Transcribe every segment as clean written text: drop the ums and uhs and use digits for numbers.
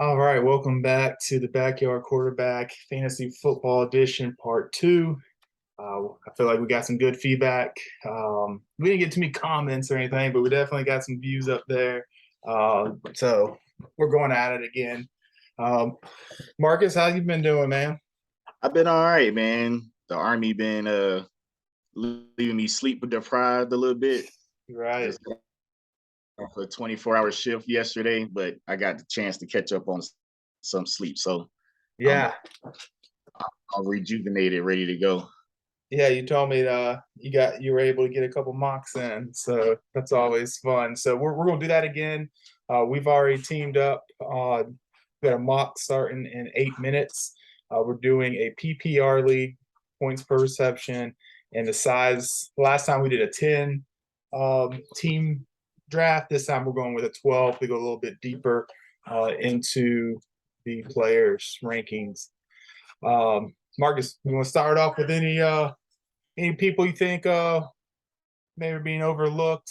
All right, welcome back to the Backyard Quarterback Fantasy Football Edition Part 2. I feel like we got some good feedback. We didn't get too many comments or anything, but we definitely got some views up there. So we're going at it again. Um, Marcus, how you been doing, man? I've been all right, man. The army been leaving me sleep deprived a little bit. Right. Just got off a 24-hour shift yesterday, but I got the chance to catch up on some sleep. So I'm Yeah. all rejuvenated, ready to go. Yeah, you told me you were able to get a couple mocks in, so that's always fun. So we're gonna do that again. We've already teamed up. We got a mock starting in 8 minutes. We're doing a PPR league, points per reception, and the size. Last time we did a 10 team draft. This time we're going with a 12 to go a little bit deeper into the players' rankings. Marcus, you want to start off with any people you think maybe being overlooked,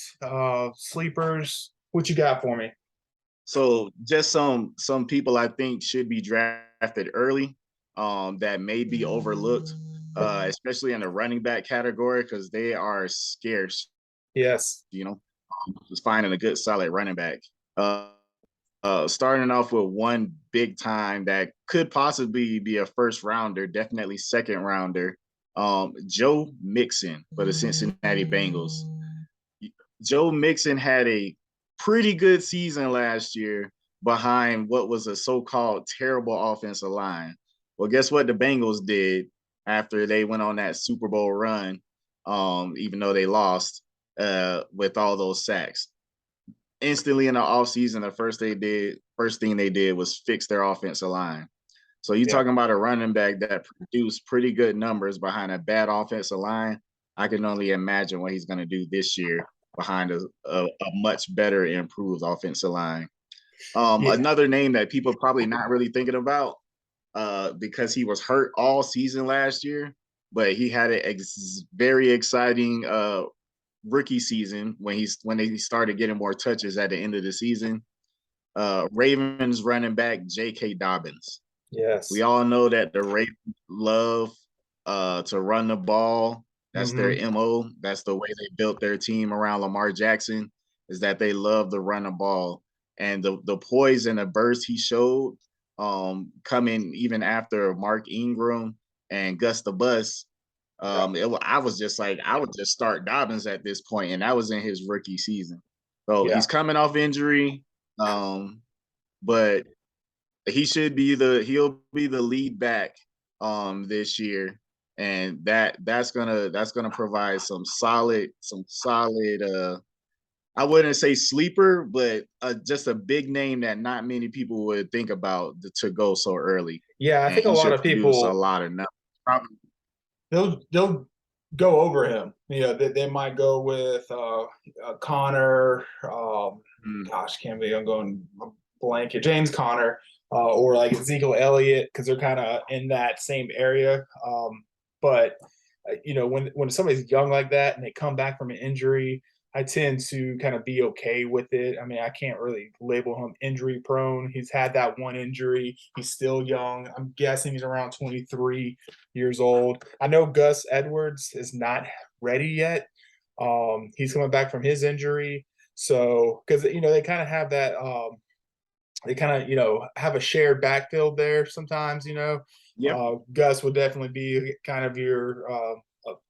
sleepers? What you got for me? So just some people I think should be drafted early, that may be overlooked, especially in the running back category because they are scarce. Yes. Just finding a good solid running back. Starting off with one big time that could possibly be a first rounder, definitely second rounder. Joe Mixon for the Cincinnati Bengals. Joe Mixon had a pretty good season last year behind what was a so-called terrible offensive line. Well, guess what the Bengals did after they went on that Super Bowl run, even though they lost with all those sacks. Instantly in the offseason, the first thing they did was fix their offensive line. So you're Yeah. talking about a running back that produced pretty good numbers behind a bad offensive line. I can only imagine what he's going to do this year behind a much better improved offensive line. Yeah. Another name that people probably not really thinking about because he was hurt all season last year, but he had a very exciting rookie season when he started getting more touches at the end of the season. Ravens running back J.K. Dobbins. We Yes. all know that the Ravens love to run the ball. That's their Mm-hmm. MO. That's the way they built their team around Lamar Jackson, is that they love to run the ball. And the poise and the burst he showed coming even after Mark Ingram and Gus the Bus, Yeah. I was just like, I would just start Dobbins at this point, and that was in his rookie season. So Yeah. he's coming off injury, but he'll be the lead back this year, and that's gonna provide some solid I wouldn't say sleeper, but just a big name that not many people would think about to go so early, Yeah. I and think a he lot should of produce a people lot of numbers. Probably, they'll go over him. They might go with Connor. Gosh, can't believe I'm going blank here. James Connor, or like Ezekiel Elliott, because they're kind of in that same area. But when somebody's young like that and they come back from an injury, I tend to kind of be okay with it. I mean, I can't really label him injury prone. He's had that one injury. He's still young. I'm guessing he's around 23 years old. I know Gus Edwards is not ready yet. He's coming back from his injury. So, because they kind of have that, they kind of have a shared backfield there sometimes. yep. Gus would definitely be kind of your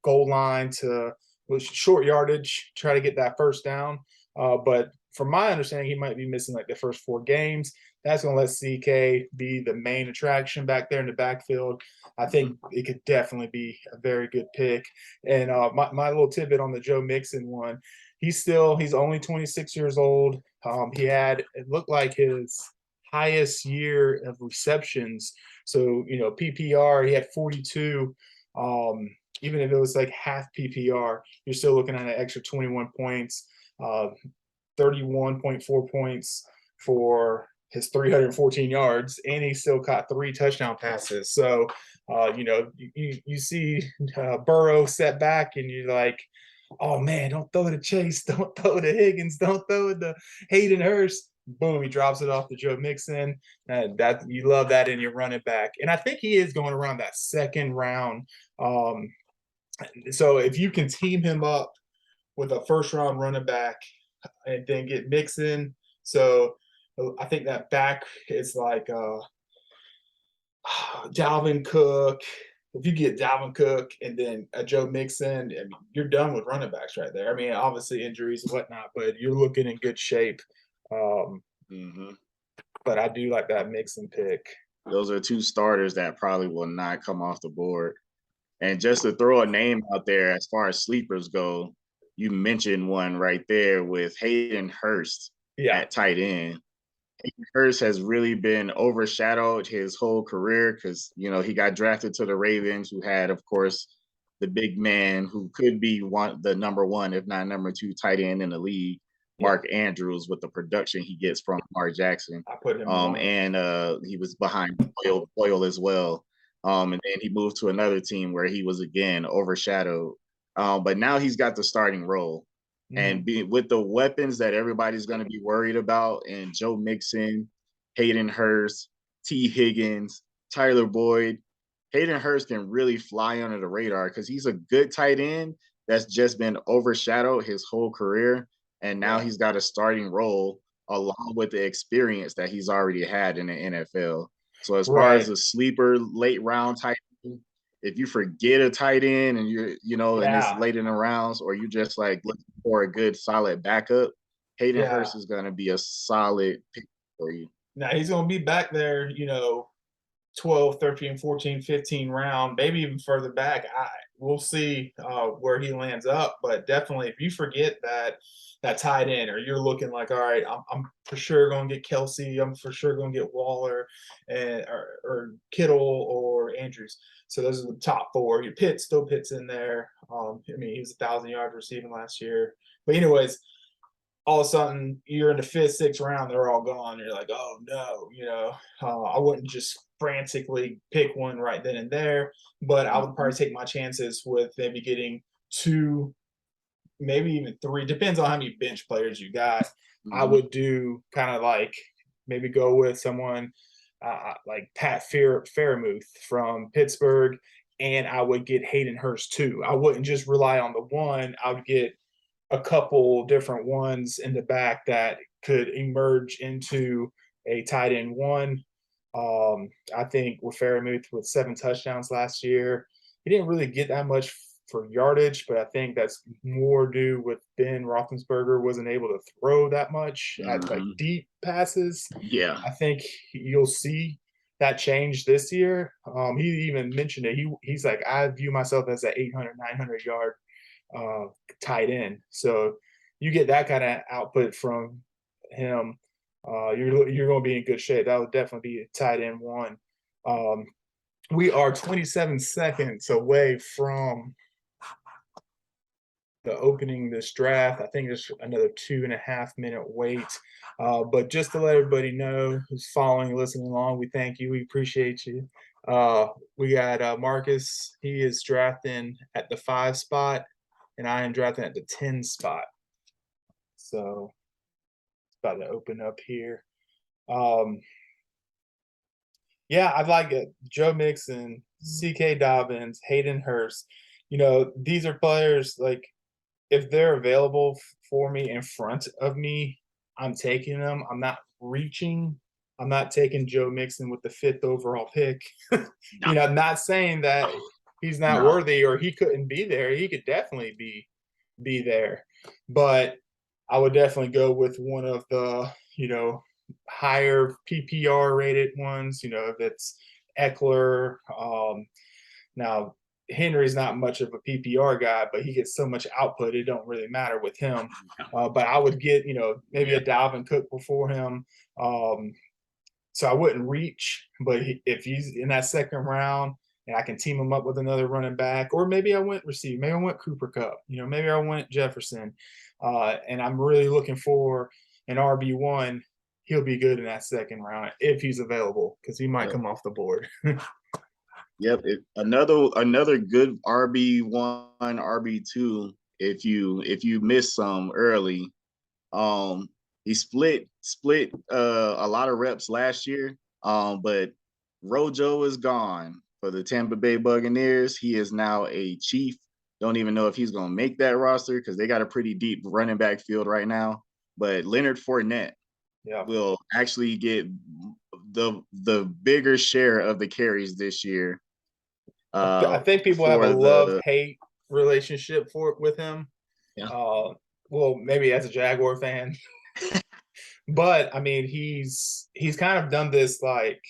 goal line to with short yardage, try to get that first down. But from my understanding, he might be missing like the first 4 games. That's going to let CK be the main attraction back there in the backfield. I think it could definitely be a very good pick. And my little tidbit on the Joe Mixon one, he's only 26 years old. It looked like his highest year of receptions. So, PPR, he had 42. Even if it was like half PPR, you're still looking at an extra 21 points, 31.4 points for his 314 yards, and he still caught 3 touchdown passes. So, you see Burrow set back, and you're like, oh man, don't throw it to Chase, don't throw it to Higgins, don't throw it to Hayden Hurst. boom, he drops it off to Joe Mixon. That you love that in your running back. And I think he is going around that second round. So if you can team him up with a first round running back and then get Mixon, so I think that back is like Dalvin Cook. If you get Dalvin Cook and then a Joe Mixon, I mean, you're done with running backs right there. I mean, obviously injuries and whatnot, but you're looking in good shape. Mm-hmm. But I do like that Mixon pick. Those are two starters that probably will not come off the board. And just to throw a name out there as far as sleepers go, you mentioned one right there with Hayden Hurst at tight end. Hayden Hurst has really been overshadowed his whole career because, you know, he got drafted to the Ravens, who had, of course, the big man who could be the number one, if not number two tight end in the league, Mark Andrews, with the production he gets from Lamar Jackson. I put him and he was behind Boyle as well. And then he moved to another team where he was again overshadowed. But now he's got the starting role. And with the weapons that everybody's going to be worried about, and Joe Mixon, Hayden Hurst, T. Higgins, Tyler Boyd, Hayden Hurst can really fly under the radar because he's a good tight end that's just been overshadowed his whole career. And now he's got a starting role along with the experience that he's already had in the NFL. So as far as a sleeper late round tight end, if you forget a tight end and you're, you know, and it's late in the rounds, or you just like looking for a good solid backup, Hayden Hurst is going to be a solid pick for you. Now he's going to be back there, you know, 12, 13, 14, 15 round, maybe even further back. We'll see where he lands up, but definitely if you forget that tight end, or you're looking like, all right, I'm for sure going to get Kelsey, I'm for sure going to get Waller, and or Kittle or Andrews. So those are the top four. Your Pitt still Pitt's in there. I mean, he was 1,000-yard receiving last year. But anyways, all of a sudden you're in the 5th, 6th round, they're all gone. You're like, oh no, you know, I wouldn't just frantically pick one right then and there, but I would probably take my chances with maybe getting 2, maybe even 3, depends on how many bench players you got. I would do kind of like maybe go with someone like Pat Fairmouth from Pittsburgh, and I would get Hayden Hurst too. I wouldn't just rely on the one. I would get a couple different ones in the back that could emerge into a tight end one. I think with Fairmouth with 7 touchdowns last year, he didn't really get that much for yardage, but I think that's more due with Ben Roethlisberger wasn't able to throw that much at like deep passes. Yeah, I think you'll see that change this year. He even mentioned it. He's like, I view myself as an 800, 900 yard tight end. So you get that kind of output from him, you're going to be in good shape. That would definitely be a tight end one. We are 27 seconds away from the opening this draft. I think there's another 2.5-minute wait. But just to let everybody know who's following, listening along, we thank you. We appreciate you. We got Marcus. He is drafting at the 5 spot, and I am drafting at the 10 spot. So it's about to open up here. Yeah, I'd like it. Joe Mixon, C.K. Dobbins, Hayden Hurst. You know, these are players like if they're available for me in front of me, I'm taking them. I'm not reaching. I'm not taking Joe Mixon with the 5th overall pick. You know, I'm not saying that he's not worthy or he couldn't be there. He could definitely be there. But I would definitely go with one of the, you know, higher PPR rated ones, you know, if it's Eckler. Now Henry's not much of a PPR guy, but he gets so much output, it don't really matter with him. But I would get, you know, maybe a Dalvin Cook before him. So I wouldn't reach, but if he's in that 2nd round and I can team him up with another running back, or maybe I went receive, maybe I went Cooper Kupp, you know, maybe I went Jefferson, and I'm really looking for an RB1. He'll be good in that 2nd round if he's available, because he might come off the board. Yep. Another good RB1, RB2. If you miss some early, He split a lot of reps last year. But Rojo is gone for the Tampa Bay Buccaneers. He is now a Chief. Don't even know if he's going to make that roster because they got a pretty deep running back field right now. But Leonard Fournette will actually get the bigger share of the carries this year. I think people have a love-hate relationship with him. Yeah. Well, maybe as a Jaguar fan. But I mean, he's kind of done this, like,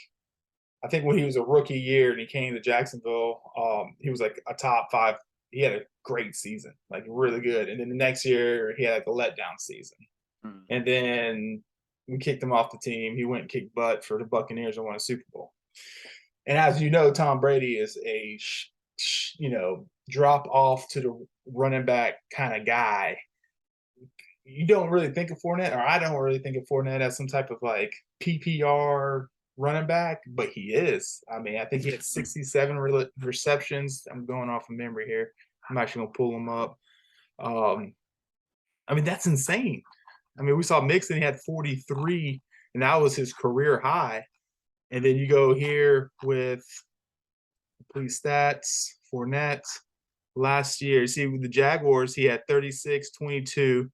I think when he was a rookie year and he came to Jacksonville, he was like a top 5. He had a great season, like really good. And then the next year he had like a letdown season. And then we kicked him off the team. He went and kicked butt for the Buccaneers and won a Super Bowl. And as you know, Tom Brady is a drop off to the running back kind of guy. You don't really think of Fournette, or I don't really think of Fournette as some type of like PPR running back, but he is. I mean, I think he had 67 receptions. I'm going off of memory here. I'm actually going to pull him up. I mean, that's insane. I mean, we saw Mixon, he had 43, and that was his career high. And then you go here with, please, stats, Fournette. Last year, see, with the Jaguars, he had 36, 22.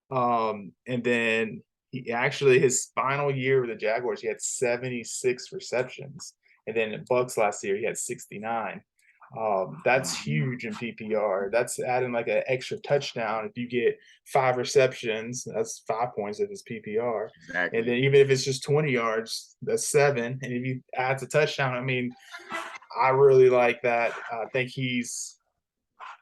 And then he actually, his final year with the Jaguars, he had 76 receptions. And then in Bucks last year, he had 69. That's huge in PPR. That's adding like an extra touchdown. If you get 5 receptions, that's 5 points of his PPR. Exactly. And then even if it's just 20 yards, that's 7. And if you add a touchdown, I mean, I really like that. I think he's,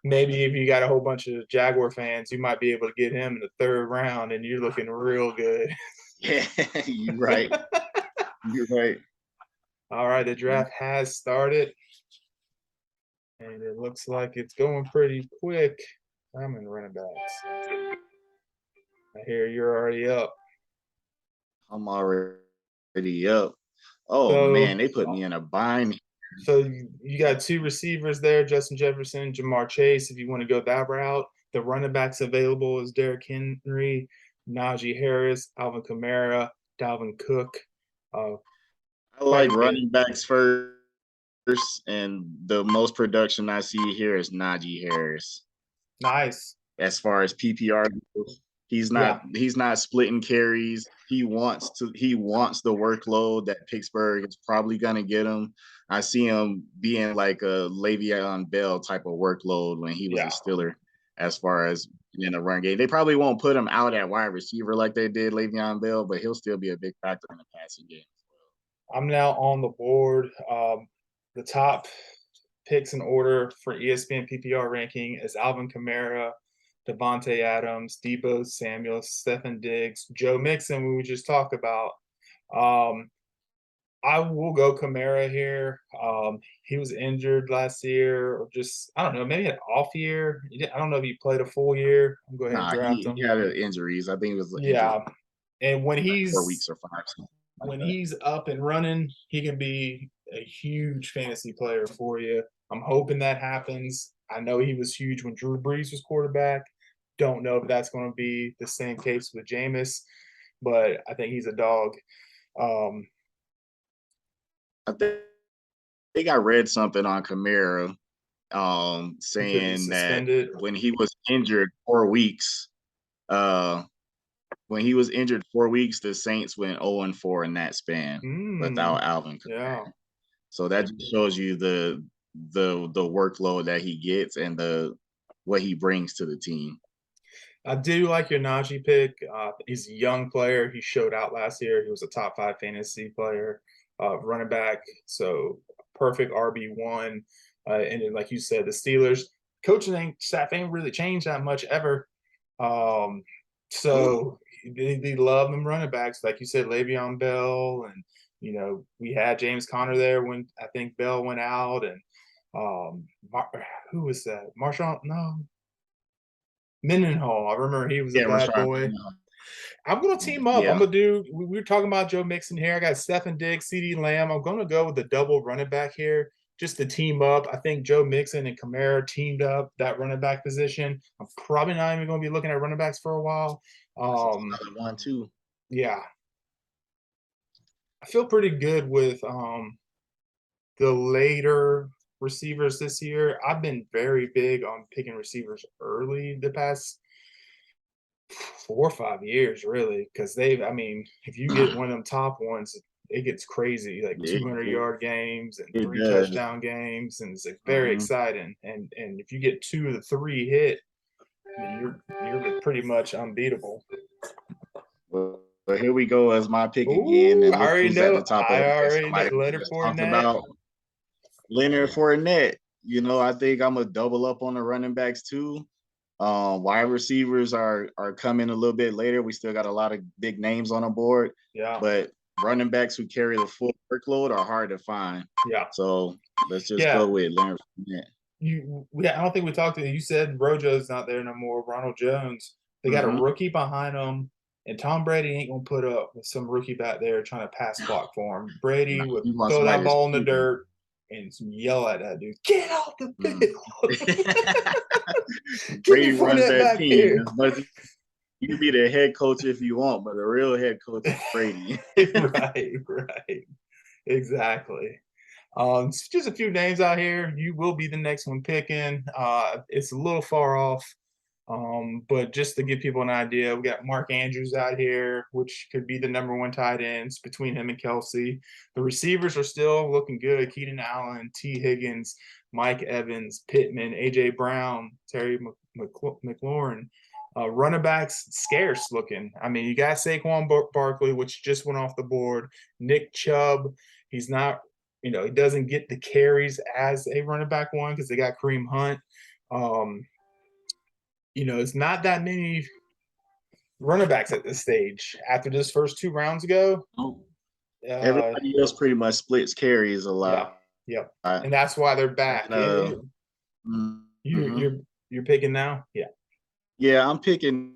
maybe if you got a whole bunch of Jaguar fans, you might be able to get him in the 3rd round, and you're looking real good. Yeah, you're right. You're right. All right, the draft has started, and it looks like it's going pretty quick. I'm in running backs. I hear you're already up. I'm already up. Oh, man, they put me in a bind. So you got 2 receivers there, Justin Jefferson, Jamar Chase, if you want to go that route. The running backs available is Derrick Henry, Najee Harris, Alvin Kamara, Dalvin Cook. I like running backs first, and the most production I see here is Najee Harris. Nice. As far as PPR goes, he's not splitting carries. He wants the workload that Pittsburgh is probably gonna get him. I see him being like a Le'Veon Bell type of workload when he was a Steeler, as far as in the run game. They probably won't put him out at wide receiver like they did Le'Veon Bell, but he'll still be a big factor in the passing game. I'm now on the board. The top picks in order for ESPN PPR ranking is Alvin Kamara, Devontae Adams, Deebo Samuel, Stefon Diggs, Joe Mixon, we just talked about. I will go Kamara here. He was injured last year, or just, I don't know, maybe an off year. I don't know if he played a full year. I'm going to go ahead and draft him. He had injuries. I think it was and when he's 4 weeks or 5. When he's up and running, he can be a huge fantasy player for you. I'm hoping that happens. I know he was huge when Drew Brees was quarterback. Don't know if that's going to be the same case with Jameis, but I think he's a dog. I think I read something on Kamara saying that when he was injured 4 weeks, the Saints went 0-4 in that span without Alvin Kamara. Yeah. So that just shows you the workload that he gets and what he brings to the team. I do like your Najee pick. He's a young player. He showed out last year. He was a top 5 fantasy player, running back. So perfect RB1. And then, like you said, the Steelers coaching staff ain't really changed that much ever. So they love them running backs. Like you said, Le'Veon Bell, and, we had James Conner there when I think Bell went out, and who was that? Marshawn? No. Mendenhall. I remember he was a bad boy. I'm going to team up. I'm going to do – we were talking about Joe Mixon here. I got Stefon Diggs, CeeDee Lamb. I'm going to go with the double running back here just to team up. I think Joe Mixon and Kamara teamed up that running back position. I'm probably not even going to be looking at running backs for a while. That's a Um, solid one too. yeah, I feel pretty good with the later receivers this year. I've been very big on picking receivers early the past 4 or 5 years, really, because I mean, if you get one of them top ones, it gets crazy, like Yeah, 200-yard games and it three does. touchdown games, and it's like very Mhm. exciting. And if you get 2 of the 3 hit, I mean, you're pretty much unbeatable. Well, here we go as my pick again, Ooh, and I look already who's at know. the top of I the list. already know. Somebody we Leonard just talked Fournette. about, Leonard Fournette. You know, I think I'm gonna double up on the running backs too. Wide receivers are coming a little bit later. We still got a lot of big names on the board, Yeah, but running backs who carry the full workload are hard to find. yeah, So let's just yeah. go with Leonard Fournette. I don't think we talked to you. You said Rojo's not there no more. Ronald Jones. They got a Mm-hmm. rookie behind him, and Tom Brady ain't gonna put up with some rookie back there trying to pass block for him. Nah, Brady would you want throw that somebody to ball in the speed him. dirt and yell at that dude, "Get off the Mm. field! Give me Brady runs Fournette that back team here!" as much. You can be the head coach if you want, but the real head coach is Brady. Right, right, exactly. Just a few names out here. You will be the next one picking. It's a little far off. But just to give people an idea, we got Mark Andrews out here, which could be the number 1 tight ends between him and Kelsey. The receivers are still looking good. Keenan Allen, T. Higgins, Mike Evans, Pittman, A.J. Brown, Terry McLaurin. Running backs scarce looking. I mean, you got Saquon Barkley, which just went off the board. Nick Chubb, he's not, he doesn't get the carries as a running back one because they got Kareem Hunt. Um, it's not that many running backs at this stage. After this first 2 rounds ago, uh, Everybody else pretty much splits carries a yeah, lot. yep, And and that's why they're back. You're mhm. you're you're picking now, yeah. Yeah, I'm picking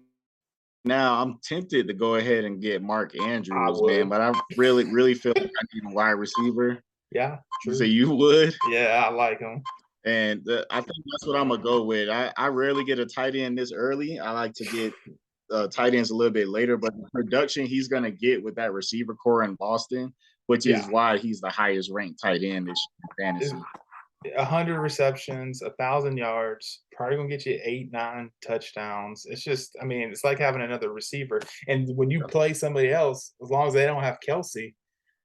now. I'm tempted to go ahead and get Mark I Andrews, man, would, but I really feel like I need a wide receiver. yeah, You say true, you would? yeah, I like them, And I think that's what I'm gonna go with. I rarely get a tight end this early. I like to get tight ends a little bit later, but the production he's gonna get with that receiver core in Boston, which yeah. is why he's the highest ranked tight end this year in It's fantasy. 100 receptions, 1,000 yards, probably gonna get you 8, 9 touchdowns. It's just, I mean, it's like having another receiver. And when you play somebody else, as long as they don't have Kelsey,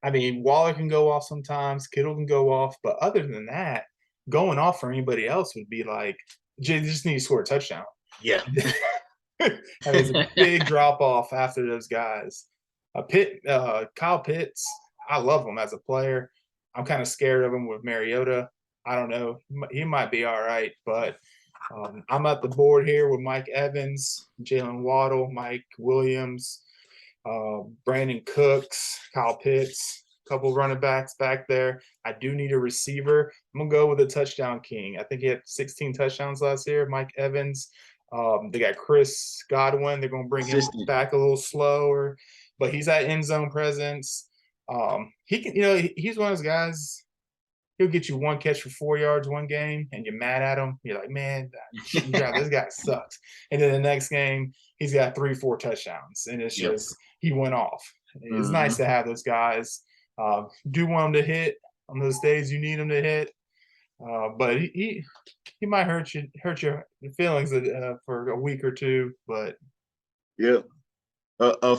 I mean, Waller can go off sometimes, Kittle can go off, but other than that, going off for anybody else would be like, just need to score a touchdown. Yeah. I mean, it's a big drop off after those guys. Kyle Pitts, I love him as a player. I'm kind of scared of him with Mariota. I don't know. He might be all right, but I'm at the board here with Mike Evans, Jalen Waddle, Mike Williams, Brandon Cooks, Kyle Pitts, a couple running backs back there. I do need a receiver. I'm gonna go with a touchdown king. I think he had 16 touchdowns last year. Mike Evans. They got Chris Godwin. They're gonna bring him Consistent. back a little slower, but he's at end zone presence. He can, he's one of those guys. He'll get you 1 catch for 4 yards one game, and you're mad at him. You're like, man, this guy sucks. And then the next game, he's got 3, 4 touchdowns, and it's Yep. just he went off. It's nice Mm-hmm. to have those guys. Do want them to hit on those days you need them to hit, but he might hurt your feelings for a week or two. But Yep. A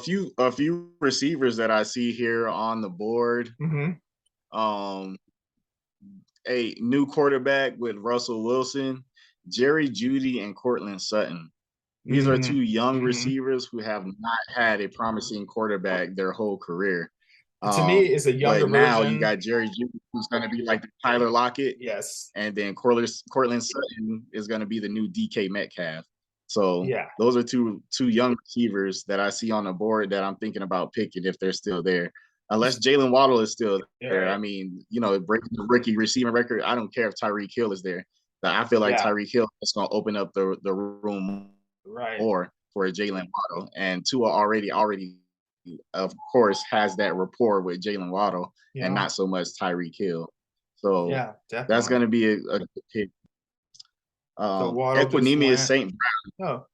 few receivers that I see here on the board. mm-hmm. Um, a new quarterback with Russell Wilson, Jerry Jeudy, and Cortland Sutton. These are two young Mm-hmm. receivers who have not had a promising quarterback their whole career. To me, it's a younger But now you version. got Jerry Jeudy, who's going to be like the Tyler Lockett, Yes. and then Cortland Sutton is going to be the new DK Metcalf. So Yeah. those are two young receivers that I see on the board that I'm thinking about picking if they're still there. Unless Jalen Waddle is still there. Right. I mean, breaking the rookie receiving record, I don't care if Tyreek Hill is there. But I feel like Tyreek Hill is going to open up the room more for Jalen Waddle. And Tua already, of course, has that rapport with Jalen Waddle and not so much Tyreek Hill. So that's going to be a good pick. So Waddle just Equinemius went. St. Brown. Oh,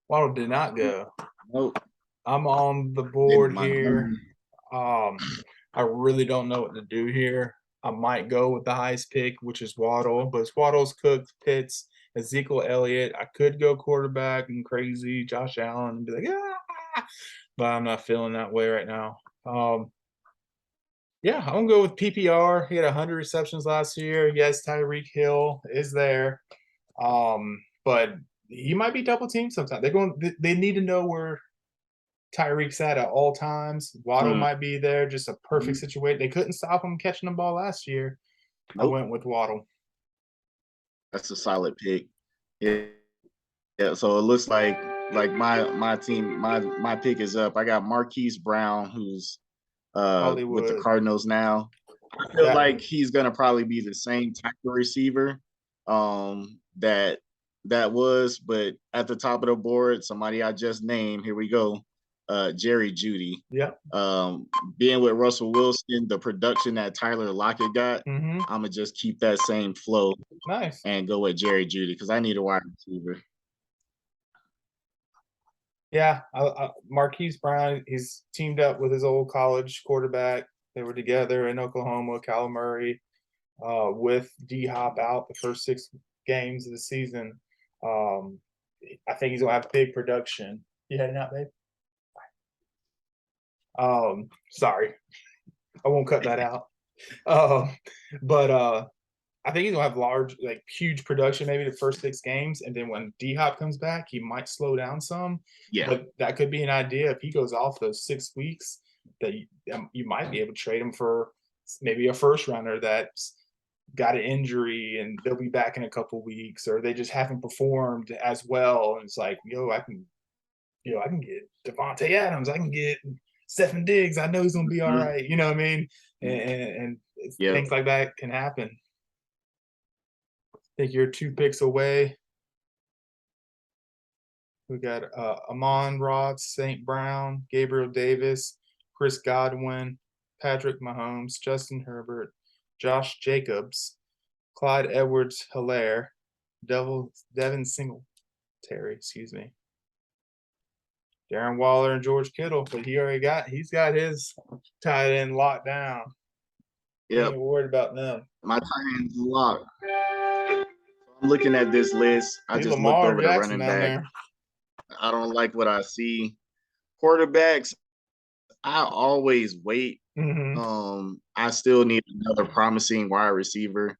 Waddle did not go. Nope. I'm on the David board here. Montgomery. I really don't know what to do here. I might go with the highest pick, which is Waddle, but it's Waddle's Cooked, Pitts, Ezekiel Elliott. I could go quarterback and crazy Josh Allen and be like, ah, but I'm not feeling that way right now. Yeah, I'm gonna go with PPR. He had 100 receptions last year. Yes, Tyreek Hill is there, but he might be double teamed sometimes. They need to know where Tyreek's at all times. Waddle Mm, might be there, just a perfect mhm. situation. They couldn't stop him catching the ball last year. I Nope. went with Waddle. That's a solid pick. Yeah. Yeah. So it looks like my team, my pick is up. I got Marquise Brown, who's with the Hollywood. Cardinals now. I feel That like he's gonna probably be the same type of receiver that was, but at the top of the board, somebody I just named, here we go, Jerry Judy. yeah. Um, Being with Russell Wilson, the production that Tyler Lockett got, Mm-hmm. I'm gonna just keep that same flow Nice. and go with Jerry Judy because I need a wide receiver. Yeah. Marquise Brown, he's teamed up with his old college quarterback. They were together in Oklahoma, Cal Murray, with D Hop out the first 6 games of the season. Um, I think he's gonna have big production. You heading out, babe? Sorry, I won't cut that out. But I think he's gonna have huge production maybe the first 6 games, and then when D Hop comes back, he might slow down some. Yeah. But that could be an idea if he goes off those 6 weeks that you might be able to trade him for maybe a first rounder that's got an injury and they'll be back in a couple weeks, or they just haven't performed as well. And it's like, I can get Devontae Adams, I can get Stephen Diggs. I know he's gonna be all Mhm. right. You know what I mean? And Yeah. things like that can happen. I think you're 2 picks away. We got Amon-Ra St. Brown, Gabriel Davis, Chris Godwin, Patrick Mahomes, Justin Herbert, Josh Jacobs, Clyde Edwards-Helaire, Devin Singletary, excuse me, Darren Waller, and George Kittle. But he's got his tight end locked down. He Yep. ain't worried about them. My tight end's locked. I'm looking at this list. I He's just looked Lamar over the Jackson running down back. there. I don't like what I see. Quarterbacks, I always wait. I still need another promising wide receiver.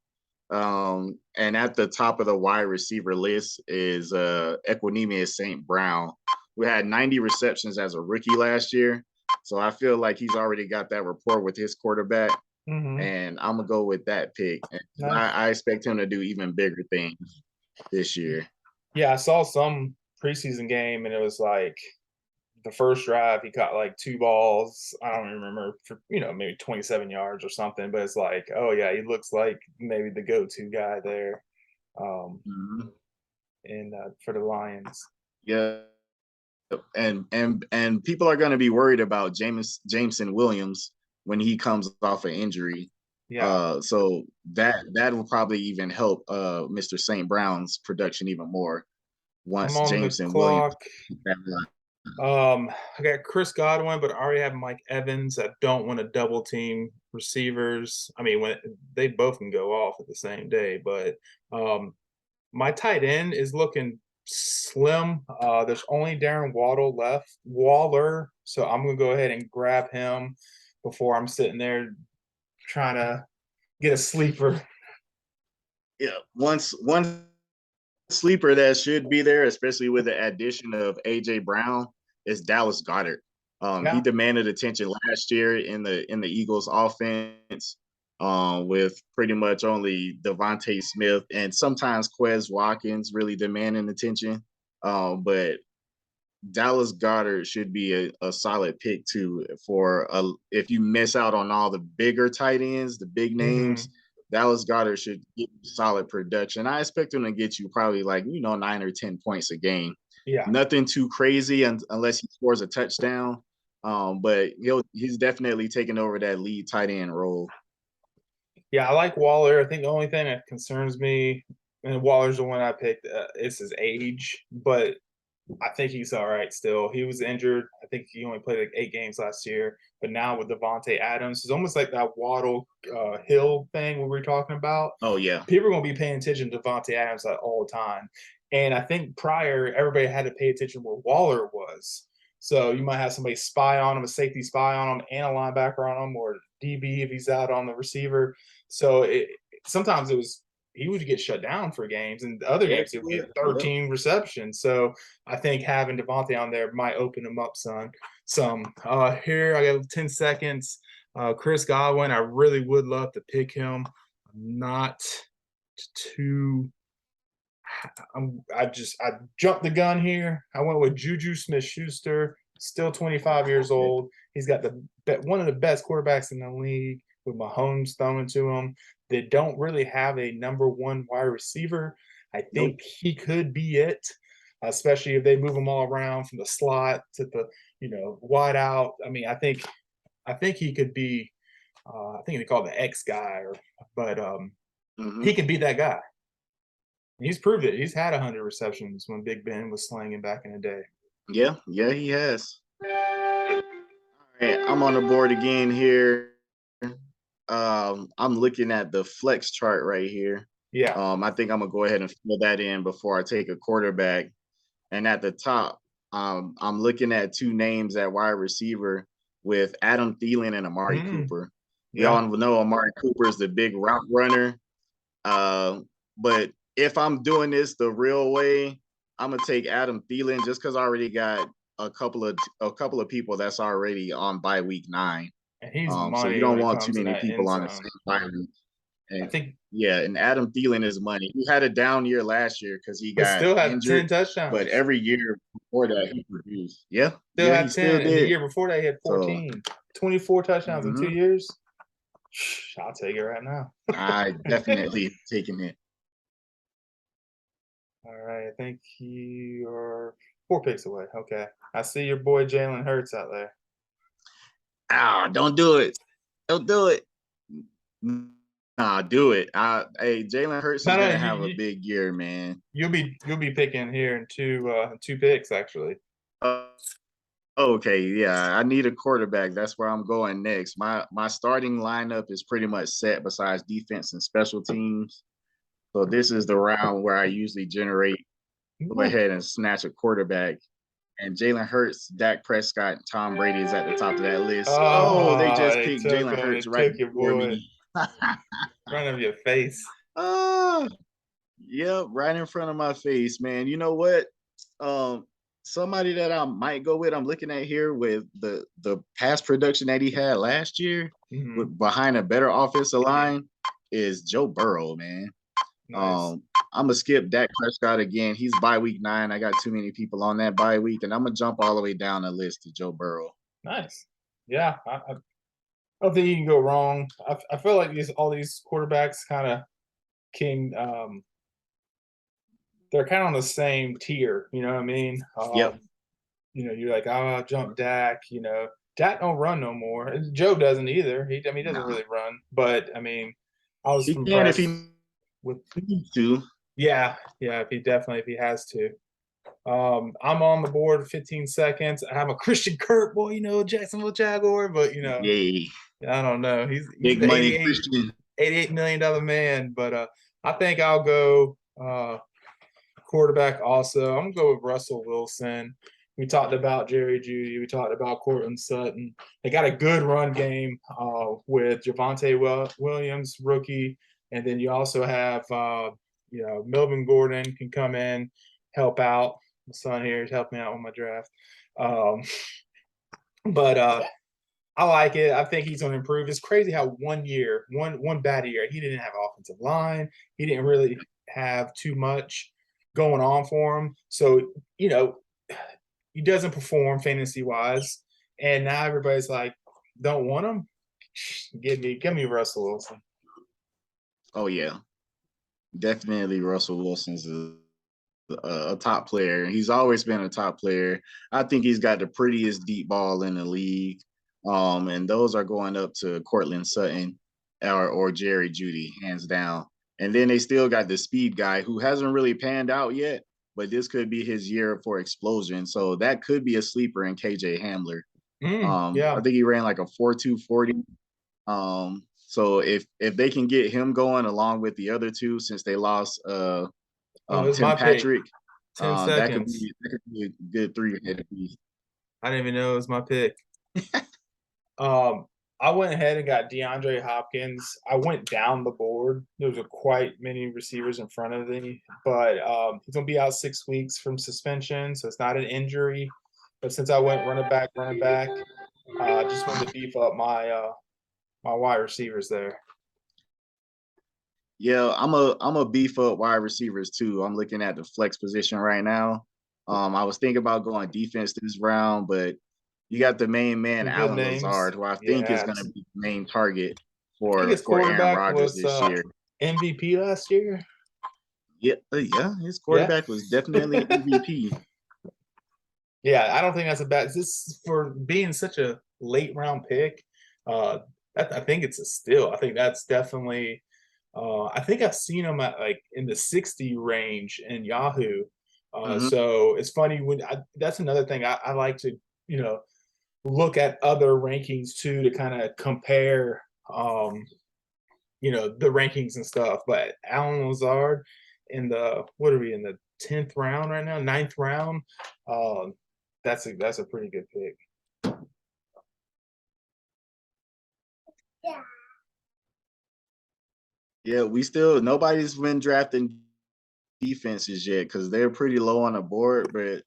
And at the top of the wide receiver list is Equanimeous St. Brown, who had 90 receptions as a rookie last year. So I feel like he's already got that rapport with his quarterback. And I'm gonna go with that pick. Nice. I expect him to do even bigger things this year. Yeah, I saw some preseason game, and it was like the first drive he caught like 2 balls. I don't remember for maybe 27 yards or something. But it's like, oh yeah, he looks like maybe the go-to guy there, Mhm. and for the Lions. Yeah, and people are going to be worried about Jameson Williams when he comes off an injury. Yeah. So that will probably even help Mr. St. Brown's production even more I'm once on the Jameson Williams. clock. I got Chris Godwin, but I already have Mike Evans. I don't want to double team receivers. I mean, when they both can go off at the same day, but my tight end is looking slim. There's only Darren Waller, so I'm gonna go ahead and grab him before I'm sitting there trying to get a sleeper. Yeah, one sleeper that should be there, especially with the addition of AJ Brown, is Dallas Goedert. He demanded attention last year in the Eagles offense, with pretty much only Devontae Smith and sometimes Quez Watkins really demanding attention. But Dallas Goedert should be a solid pick too if you miss out on all the bigger tight ends, the big names. Dallas Goedert should get solid production. I expect him to get you probably 9 or 10 points a game. Yeah. Nothing too crazy unless he scores a touchdown. But he's definitely taking over that lead tight end role. Yeah, I like Waller. I think the only thing that concerns me, and Waller's the one I picked, is his age. But I think he's all right still. He was injured. I think he only played like 8 games last year. But now with Devontae Adams, it's almost like that Waddle Hill thing we were talking about. Oh yeah. People are going to be paying attention to Devontae Adams at all time. And I think prior, everybody had to pay attention where Waller was. So you might have somebody spy on him, a safety spy on him, and a linebacker on him, or DB if he's out on the receiver. So sometimes it was he would get shut down for games, and the other Yeah, games he would get 13 receptions. So I think having Devontae on there might open him up some. Here I got 10 seconds. Chris Godwin, I really would love to pick him. I'm not too. I jumped the gun here. I went with Juju Smith-Schuster, still 25 years old. He's got one of the best quarterbacks in the league with Mahomes throwing to him. They don't really have a number one wide receiver. I think he could be it, especially if they move him all around from the slot to the wide out. I mean, I think he could be. I think they call it the X guy, but he could be that guy. He's proved it. He's had 100 receptions when Big Ben was slinging back in the day. Yeah, he has. All right, I'm on the board again here. I'm looking at the flex chart right here. Yeah. I think I'm gonna go ahead and fill that in before I take a quarterback. And at the top, I'm looking at two names at wide receiver with Adam Thielen and Amari Cooper. Y'all know Amari Cooper is the big route runner. But if I'm doing this the real way, I'm gonna take Adam Thielen just because I already got a couple of people that's already on bye week 9. And he's so you don't want too many people on the same bye week. And I think and Adam Thielen is money. He had a down year last year because he got still had injured, 10 touchdowns. But every year before that he produced. Yeah, still had he 10. still did. And the year before that he had 14. So, 24 touchdowns in 2 years. I'll take it right now. I definitely taking it. All right, I think you're 4 picks away. Okay, I see your boy Jalen Hurts out there. Don't do it. Don't do it. Nah, do it. Hey, Jalen Hurts is gonna have a big year, man. You'll be picking here in 2 picks actually. Okay, yeah. I need a quarterback. That's where I'm going next. My starting lineup is pretty much set besides defense and special teams. So this is the round where I usually generate, go ahead and snatch a quarterback. And Jalen Hurts, Dak Prescott, Tom Brady is at the top of that list. They just picked Jalen Hurts right before me. Front of your face. Yep, right in front of my face, man. You know what? Somebody that I might go with, I'm looking at here with the pass production that he had last year with behind a better offensive line is Joe Burrow, man. Nice. I'm gonna skip Dak Prescott again. He's bye week 9. I got too many people on that bye week, and I'm gonna jump all the way down the list to Joe Burrow. Nice. Yeah, I don't think you can go wrong. I feel like all these quarterbacks kind of they're kind of on the same tier. You know what I mean? Yep. You're like, I'll jump Dak. Dak don't run no more. Joe doesn't either. He doesn't really run. But I mean, I was impressed with to. Yeah, if he has to. I'm on the board 15 seconds. I have a Christian Kirk, boy, Jacksonville Jaguar, but Yay. I don't know. He's big money Christian. $88 million man, but I think I'll go quarterback also. I'm gonna go with Russell Wilson. We talked about Jerry Jeudy. We talked about Cortland Sutton. They got a good run game with Javonte Williams, rookie, and then you also have Melvin Gordon can come in, help out. My son here is helping me out with my draft. But I like it. I think he's going to improve. It's crazy how one bad year, he didn't have offensive line. He didn't really have too much going on for him. So, he doesn't perform fantasy-wise. And now everybody's like, don't want him? Give me Russell Wilson. Oh, yeah. Definitely Russell Wilson's a top player. He's always been a top player. I think he's got the prettiest deep ball in the league. And those are going up to Cortland Sutton or Jerry Jeudy, hands down. And then they still got the speed guy who hasn't really panned out yet, but this could be his year for explosion. So that could be a sleeper in KJ Hamler. I Yeah. think he ran like a 4.240. So if they can get him going along with the other two, since they lost It's Tim my pick. Patrick, 10 that could seconds. be a good three-headed piece. I didn't even know it was my pick. I went ahead and got DeAndre Hopkins. I went down the board. There was quite many receivers in front of me, but he's gonna be out 6 weeks from suspension, so it's not an injury. But since I went running back, I just wanted to beef up my my wide receivers there. Yeah, I'm a beef up wide receivers too. I'm looking at the flex position right now. I was thinking about going defense this round, but you got the main man, Some good Alan names. Lazard, who I think is Yeah. going to be the main target I think his for Aaron quarterback Rodgers was this year. MVP last year. Yeah, his Yeah. quarterback was definitely MVP. Yeah, I don't think that's a bad. This for being such a late round pick. I think it's a steal. I think that's definitely. I think I've seen him at like in the 60 range in Yahoo. Mhm. So it's funny when that's another thing I like to look at other rankings too to kind of compare the rankings and stuff. But Alan Lazard in the what are we in the 10th round right now, 9th round? That's a pretty good pick. Yeah, nobody's been drafting defenses yet because they're pretty low on the board. But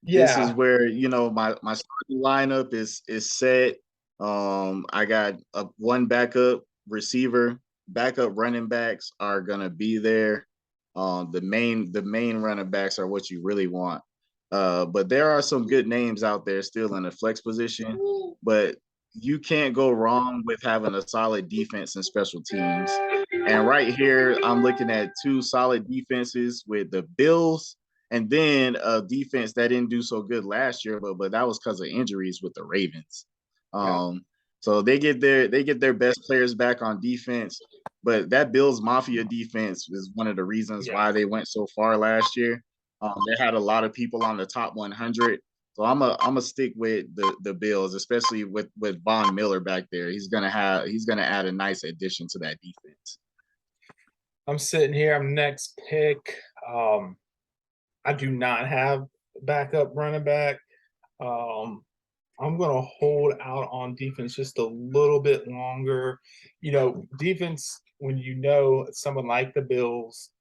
this is Yeah, where my starting lineup is set. I got one backup receiver, backup running backs are gonna be there. The main running backs are what you really want. But there are some good names out there still in the flex position. But you can't go wrong with having a solid defense and special teams. And right here, I'm looking at two solid defenses with the Bills and then a defense that didn't do so good last year, but that was because of injuries with the Ravens. So they get their best players back on defense, but that Bills Mafia defense is one of the reasons why they went so far last year. They had a lot of people on the top 100. So I'm a stick with the Bills, especially with Von Miller back there. He's gonna add a nice addition to that defense. I'm sitting here. I'm next pick. I do not have backup running back. I'm going to hold out on defense just a little bit longer. Defense, when someone like the Bills,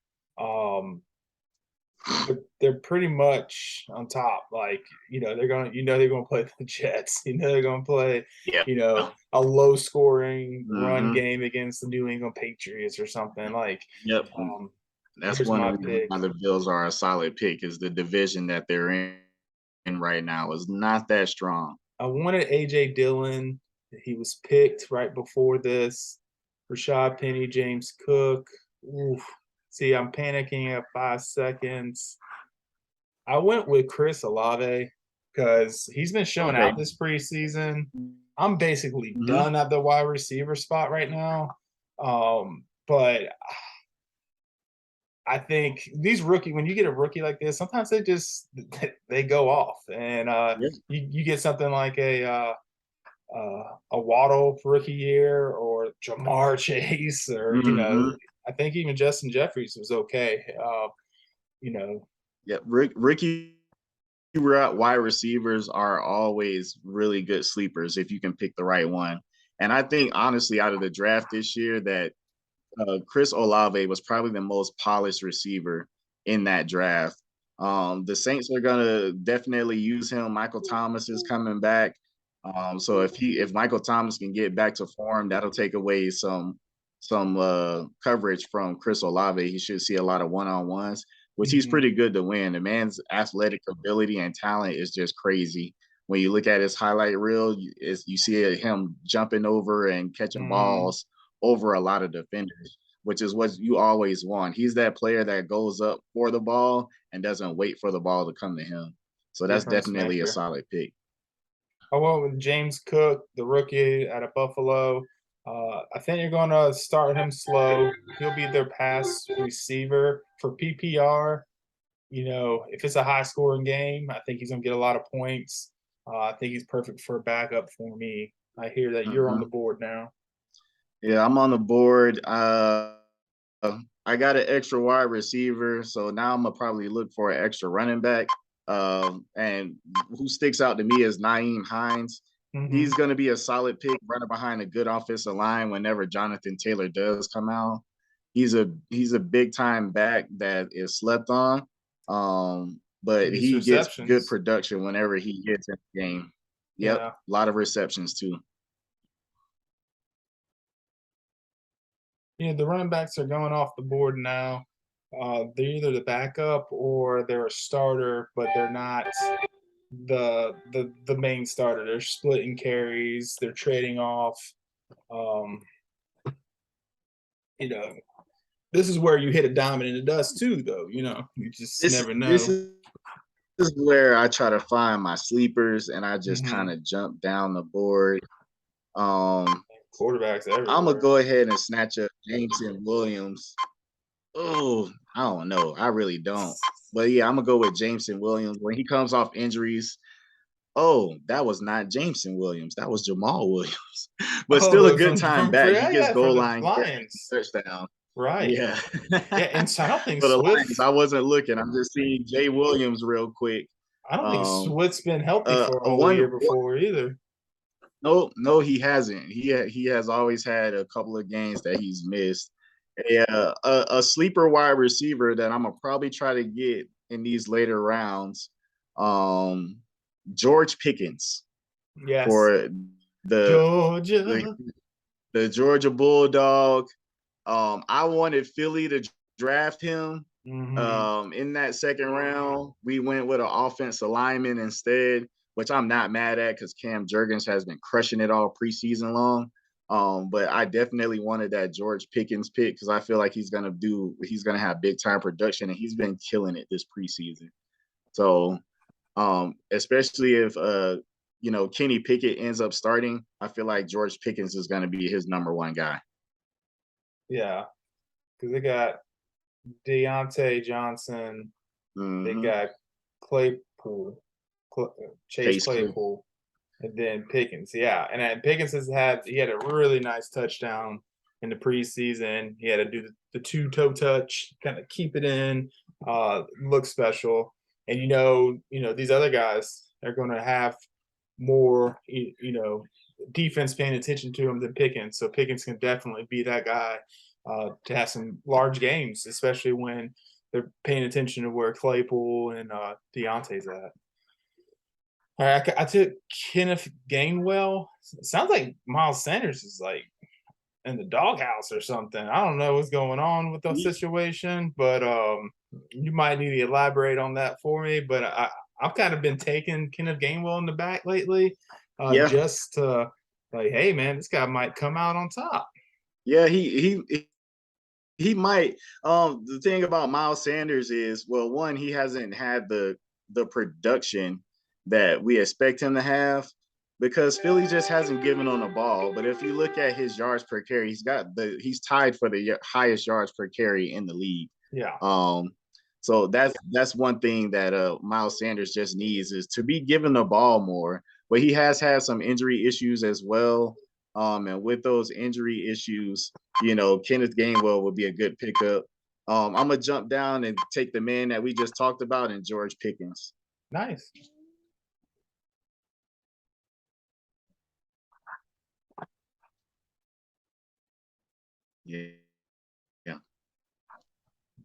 they're pretty much on top. Like, they're going to play the Jets. They're going to play, a low scoring run game against the New England Patriots or something. Like, that's one of the reasons why the Bills are a solid pick is the division that they're in right now is not that strong. I wanted AJ Dillon. He was picked right before this. Rashad Penny, James Cook. Oof. See, I'm panicking at 5 seconds. I went with Chris Olave because he's been showing out this preseason. I'm basically done at the wide receiver spot right now. But I think when you get a rookie like this, sometimes they go off, and you get something like a Waddle rookie year or Jamar Chase, or I think even Justin Jeffries was okay. Yeah, Ricky wide receivers are always really good sleepers if you can pick the right one. And I think honestly, out of the draft this year, that Chris Olave was probably the most polished receiver in that draft. The Saints are gonna definitely use him. Michael Thomas is coming back. So if Michael Thomas can get back to form, that'll take away some coverage from Chris Olave. He should see a lot of one-on-ones, which he's pretty good to win. The man's athletic ability and talent is just crazy. When you look at his highlight reel, you see him jumping over and catching balls over a lot of defenders, which is what you always want. He's that player that goes up for the ball and doesn't wait for the ball to come to him. So that's definitely a solid pick. I went with James Cook, the rookie out of Buffalo. I think you're going to start him slow. He'll be their pass receiver for PPR. if it's a high scoring game, I think he's gonna get a lot of points. I think he's perfect for a backup for me. I hear that you're on the Mhm. board now. Yeah, I'm on the board. I got an extra wide receiver, so now I'm gonna probably look for an extra running back. And who sticks out to me is Naeem Hines. Hmm. He's gonna be a solid pick, running behind a good offensive line whenever Jonathan Taylor does come out. He's a big time back that is slept on. But These he gets good receptions. production whenever he gets in the game. Yep, Yeah. a lot of receptions too. The running backs are going off the board now. They're either the backup or they're a starter, but they're not the main starter. They're splitting carries. They're trading off. Um, you know, this is where you hit a diamond in the dust too, though. You just This never this know. is where I try to find my sleepers and I just Hmm. kind of jump down the board. Um, Quarterbacks I'm gonna everywhere. go ahead and snatch up Jameson Williams. Oh, I don't know. I really don't. But yeah, I'm gonna go with Jameson Williams when he comes off injuries. Oh, that was not Jameson Williams. That was Jamal Williams. But Oh, still a look good time for back. He yeah, gets yeah, for goal the line Lions, touchdown. right? Yeah. Yeah, and so For the Lions, I wasn't looking. I'm just seeing Jay Williams real quick. I don't think Um, Swift's been healthy for a whole one year before either. No, no, he hasn't. He has always had a couple of games that he's missed. A sleeper wide receiver that I'm gonna probably try to get in these later rounds. Um, George Pickens Yes, for the the, Georgia. the Georgia Bulldog. I wanted Philly to draft him Hmm. in that second round. We went with an offensive lineman instead, which I'm not mad at because Cam Jurgens has been crushing it all preseason long. But I definitely wanted that George Pickens pick because I feel like he's gonna have big time production and he's been killing it this preseason. So especially if Kenny Pickett ends up starting, I feel like George Pickens is gonna be his number one guy. Yeah, because they got Deontay Johnson. They Mm-hmm. got Claypool, Chase Chase Claypool. Claypool, and then Pickens. Yeah, and then Pickens he had a really nice touchdown in the preseason. He had to do the two toe touch, kind of keep it in, look special. And these other guys are going to have more defense paying attention to him than Pickens. So Pickens can definitely be that guy to have some large games, especially when they're paying attention to where Claypool and Deontay's at. All right, I took Kenneth Gainwell. Sounds like Miles Sanders is like in the doghouse or something. I don't know what's going on with the situation, but you might need to elaborate on that for me. But I've kind of been taking Kenneth Gainwell in the back lately, Yeah, just to like, hey man, this guy might come out on top. yeah, he might. The thing about Miles Sanders is, well, one, he hasn't had the production that we expect him to have because Philly just hasn't given on the ball. But if you look at his yards per carry, he's tied for the highest yards per carry in the league. Yeah, Um, so that's one thing that Miles Sanders just needs is to be given the ball more. But he has had some injury issues as well. And with those injury issues, Kenneth Gainwell would be a good pickup. I'm gonna jump down and take the man that we just talked about and George Pickens. nice. Yeah, yeah,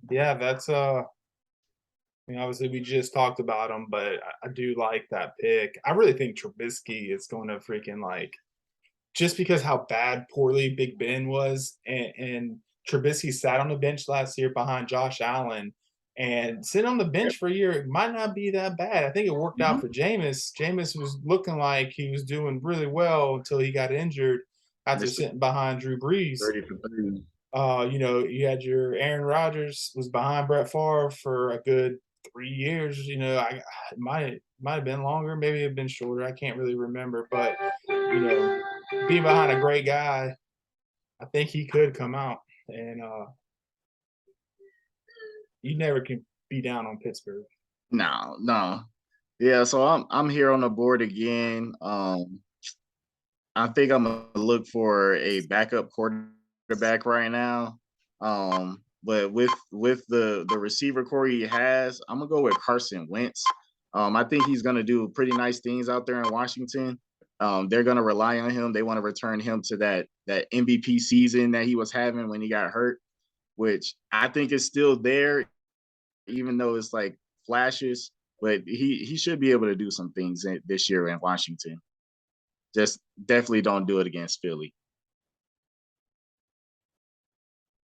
Yeah, that's obviously we just talked about him, but I do like that pick. I really think Trubisky is going to freaking like just because how bad poorly Big Ben was, and Trubisky sat on the bench last year behind Josh Allen, and sitting on the yep. bench for a year it might not be that bad. I think it worked out Mm-hmm. for Jameis. Jameis was looking like he was doing really well until he got injured after Mr. sitting behind Drew Brees. 30 for 30. You had your Aaron Rodgers was behind Brett Favre for a good 3 years. I it might have been longer, maybe it had been shorter. I can't really remember, but being behind a great guy, I think he could come out. And you never can be down on Pittsburgh. No. Yeah, so I'm here on the board again. I think I'm gonna look for a backup quarterback right now. But with the receiver core he has, I'm gonna go with Carson Wentz. I think he's gonna do pretty nice things out there in Washington. They're gonna rely on him. They want to return him to that MVP season that he was having when he got hurt, which I think is still there, even though it's like flashes. But he should be able to do some things this year in Washington. Just definitely don't do it against Philly.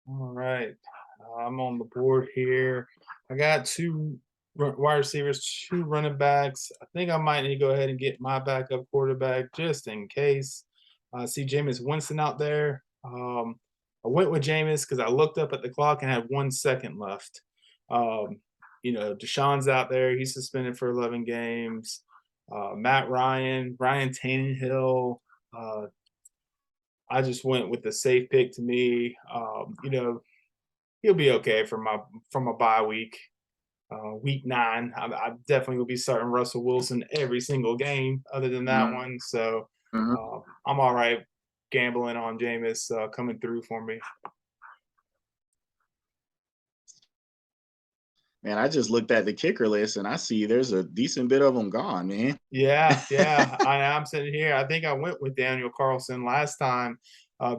All right. I'm on the board here. I got two wide receivers, two running backs. I think I might need to go ahead and get my backup quarterback just in case. I see Jameis Winston out there. I went with Jameis because I looked up at the clock and had 1 second left. Deshaun's out there. He's suspended for 11 games. Matt Ryan, Ryan Tannehill. I just went with the safe pick to me. He'll be okay from a bye week. Week 9, I definitely will be starting Russell Wilson every single game other than that one. So I'm all right gambling on Jameis coming through for me. Man, I just looked at the kicker list and I see there's a decent bit of them gone, man. Yeah. I'm sitting here. I think I went with Daniel Carlson last time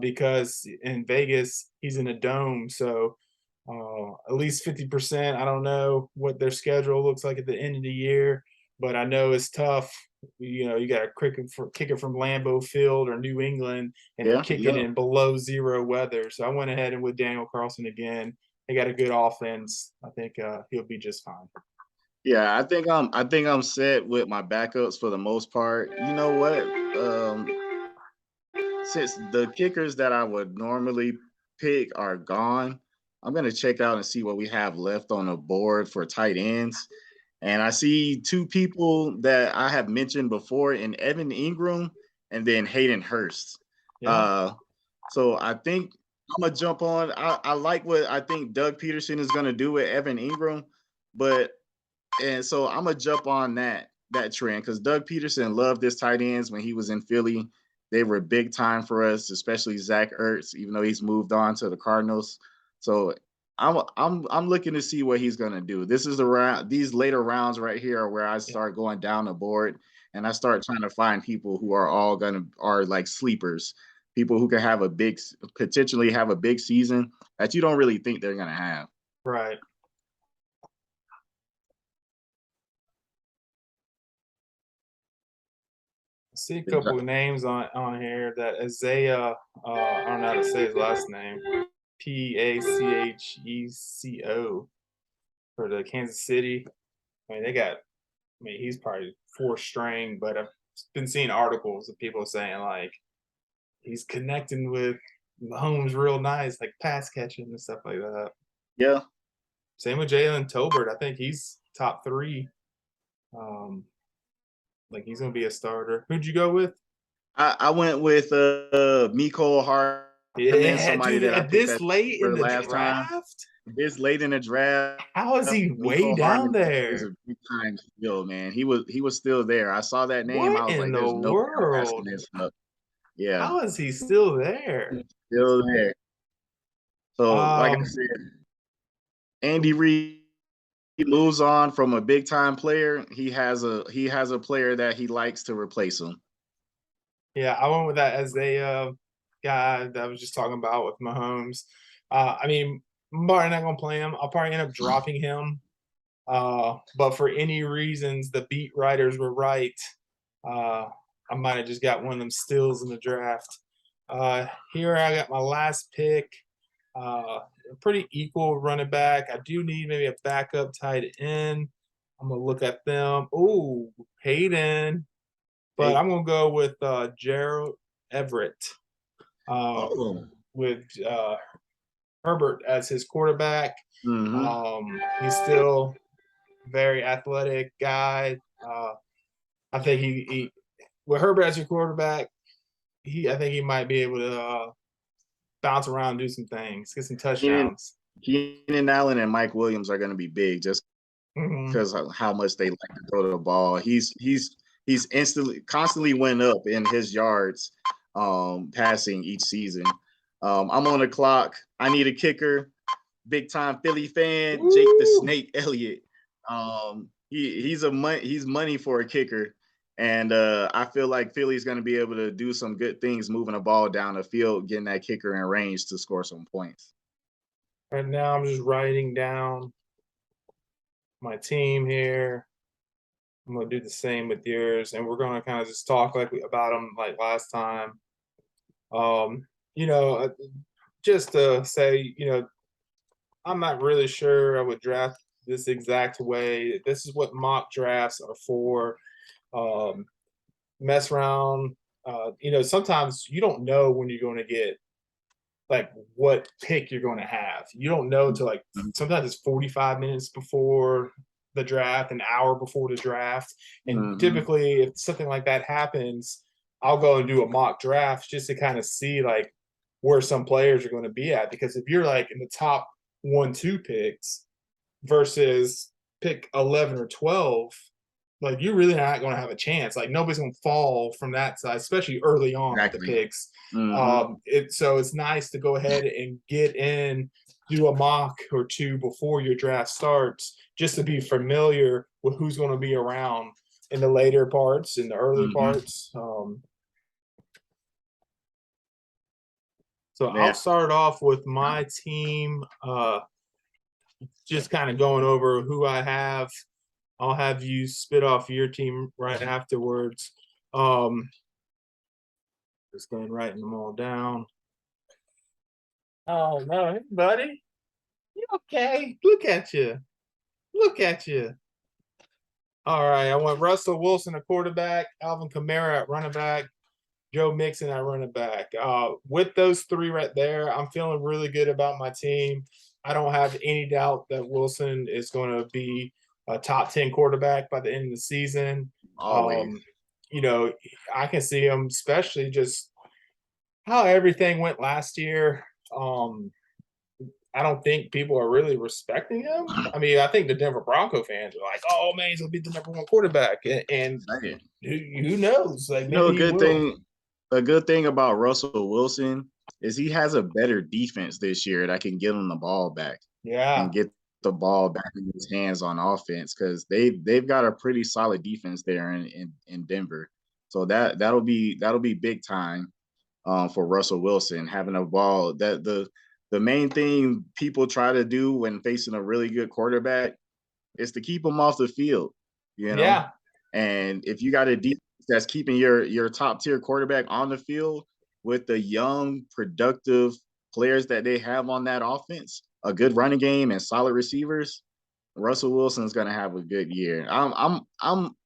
because in Vegas he's in a dome, so at least 50%. I don't know what their schedule looks like at the end of the year, but I know it's tough. You got to kick it from Lambeau Field or New England and kick it in below zero weather. So I went ahead and with Daniel Carlson again. They got a good offense. I think he'll be just fine. Yeah, I think I'm set with my backups for the most part. You know what? Since the kickers that I would normally pick are gone, I'm gonna check out and see what we have left on the board for tight ends. And I see two people that I have mentioned before in Evan Ingram and then Hayden Hurst. Yeah. So I think I'm gonna jump on. I like what I think Doug Peterson is gonna do with Evan Ingram, and so I'm gonna jump on that trend because Doug Peterson loved his tight ends when he was in Philly. They were big time for us, especially Zach Ertz, even though he's moved on to the Cardinals. So I'm looking to see what he's gonna do. This is the round. These later rounds right here are where I start going down the board and I start trying to find people who are like sleepers, people who can have potentially have a big season that you don't really think they're gonna have. Right. See a couple of names on here that Isaiah, I don't know how to say his last name, Pacheco for the Kansas City. I mean, he's probably 4 string, but I've been seeing articles of people saying like he's connecting with Mahomes real nice, like pass catching and stuff like that. Yeah. Same with Jalen Tolbert. I think he's top 3. Like he's gonna be a starter. Who'd you go with? I went with Mecole Hardman, somebody dude, that I at picked this that late in for the last time. draft? This late in the draft, How is he way Mecole down Hardman is there? a big time steal, man. He was still there. I saw that name. I What was in like, the "There's no way I'm passing world? this up." Yeah, How is he still there? still there. So, like I Um, said, Andy Reid moves on from a big time player. He has a player that he likes to replace him. yeah, I went with that Isaiah guy that I was just talking about with Mahomes. I mean, I'm probably not gonna play him. I'll probably end up dropping him. But for any reasons, the beat writers were right. I might have just got one of them steals in the draft. Here I got my last pick. A pretty equal running back. I do need maybe a backup tight end. I'm gonna look at them. Oh, Hayden, but I'm gonna go with Gerald Everett with Herbert as his quarterback. He's still very athletic guy. I think he with Herbert as your quarterback, I think he might be able to bounce around and do some things, get some touchdowns. Keenan Allen and Mike Williams are going to be big just because of how much they like to throw the ball. He's constantly went up in his yards passing each season. I'm on the clock. I need a kicker. Big time Philly fan, Woo! Jake the Snake Elliott. He's money for a kicker. And I feel like Philly's going to be able to do some good things moving the ball down the field, getting that kicker in range to score some points. Right now, I'm just writing down my team here. I'm gonna do the same with yours, and we're gonna kind of just talk about them like last time. You know, just to say, I'm not really sure I would draft this exact way. This is what mock drafts are for. Mess around. Sometimes you don't know when you're going to get like what pick you're going to have. You don't know until like sometimes it's 45 minutes before the draft, an hour before the draft. And typically if something like that happens, I'll go and do a mock draft just to kind of see like where some players are going to be at. Because if you're like in the top 1-2 picks versus pick 11 or 12, like you're really not going to have a chance. Like nobody's going to fall from that side, especially early on with the picks. So it's nice to go ahead and get in, do a mock or two before your draft starts, just to be familiar with who's going to be around in the later parts, in the early parts. So I'll start off with my team, just kind of going over who I have. I'll have you spit off your team right afterwards. Just going writing them all down. Oh no, hey, buddy. You okay? Look at you. Look at you. All right. I went Russell Wilson at quarterback, Alvin Kamara at running back, Joe Mixon at running back. With those three right there, I'm feeling really good about my team. I don't have any doubt that Wilson is going to be a top 10 quarterback by the end of the season. Always. I can see him, especially just how everything went last year. I don't think people are really respecting him. I mean, I think the Denver Bronco fans are like, "Oh man, he's gonna be the #1 quarterback," and who knows? Like, maybe a good thing about Russell Wilson is he has a better defense this year that can get him the ball back. Yeah, and get the ball back in his hands on offense because they've got a pretty solid defense there in Denver. So that'll be big time for Russell Wilson having a ball. That the main thing people try to do when facing a really good quarterback is to keep him off the field. Yeah. And if you got a defense that's keeping your top tier quarterback on the field with the young, productive players that they have on that offense, a good running game and solid receivers, Russell Wilson's gonna have a good year. I'm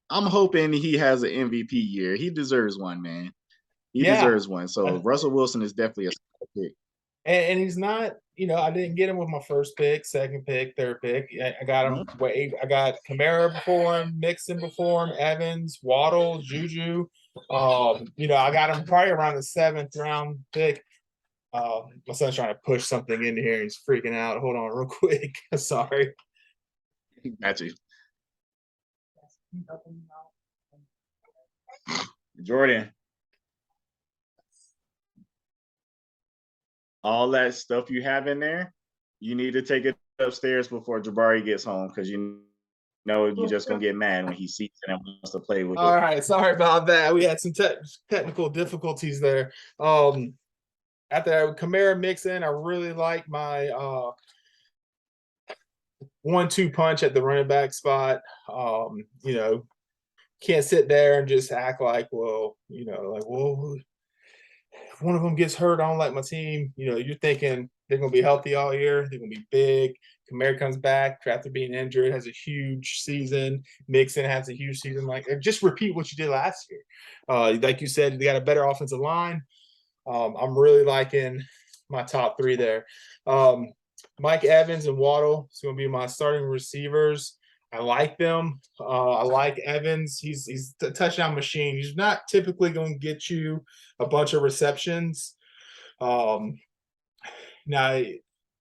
hoping he has an MVP year. He deserves one, man. He deserves one. So Russell Wilson is definitely a pick. And he's not, I didn't get him with my first pick, second pick, third pick. I got him. I got Kamara before him, Mixon before him, Evans, Waddle, Juju. I got him probably around the 7th round pick. My son's trying to push something in here. He's freaking out. Hold on real quick. Sorry. Got you. Jordan. All that stuff you have in there, you need to take it upstairs before Jabari gets home because you're just going to get mad when he sees it and wants to play with it. All right. Sorry about that. We had some technical difficulties there. After that, Kamara Mixon, I really like my 1-2 punch at the running back spot. Can't sit there and just act like, well, if one of them gets hurt, I don't like my team. You're thinking they're going to be healthy all year. They're going to be big. Kamara comes back after being injured, has a huge season. Mixon has a huge season. Like, just repeat what you did last year. Like you said, they got a better offensive line. I'm really liking my top three there. Mike Evans and Waddle is going to be my starting receivers. I like them. I like Evans. He's a touchdown machine. He's not typically going to get you a bunch of receptions. Now,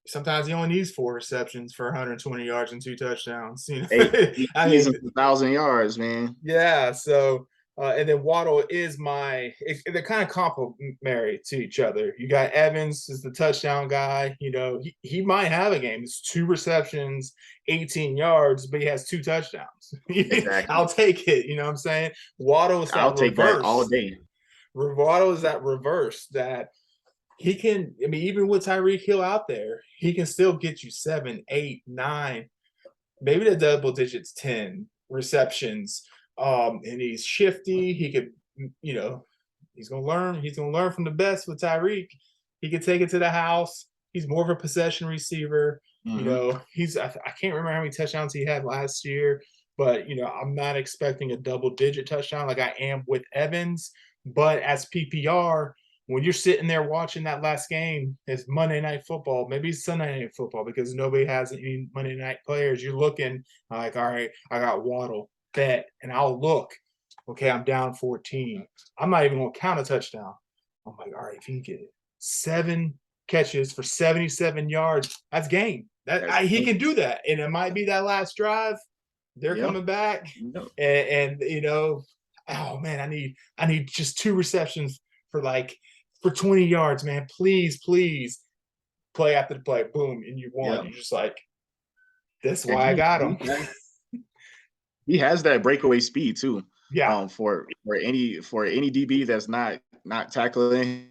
sometimes he only needs 4 receptions for 120 yards and 2 touchdowns. You know, Hey, I he's mean, 1,000 yards, man. yeah. So, and then Waddle is they're kind of complementary to each other. You got Evans is the touchdown guy. You know, he might have a game. It's 2 receptions, 18 yards, but he has 2 touchdowns. Exactly. I'll take it. You know what I'm saying? Waddle is I'll that take that all reverse. day. Waddle is that reverse that he can, I mean, even with Tyreek Hill out there, he can still get you 7, 8, 9, maybe the double digits, 10 receptions. And he's shifty. He could, you know, he's gonna learn. He's gonna learn from the best with Tyreek. He can take it to the house. He's more of a possession receiver. You Hmm. know, I can't remember how many touchdowns he had last year, but you know, I'm not expecting a double-digit touchdown like I am with Evans. But as PPR, when you're sitting there watching that last game, it's Monday Night Football, maybe it's Sunday Night Football because nobody has any Monday night players. You're looking like, all right, I got Waddle, bet, and I'll look. Okay, I'm down 14. I'm not even going to count a touchdown. I'm like, all right, if you can get 7 catches for 77 yards, that's game. He can do that, and it might be that last drive. They're Yep. coming back, Yep. and you know, oh man, I need just 2 receptions for 20 yards, man. Please, please, play after the play, boom, and you won. Yep. You're just like, that's And why I got him. he has that breakaway speed too. Yeah, For any DB that's not tackling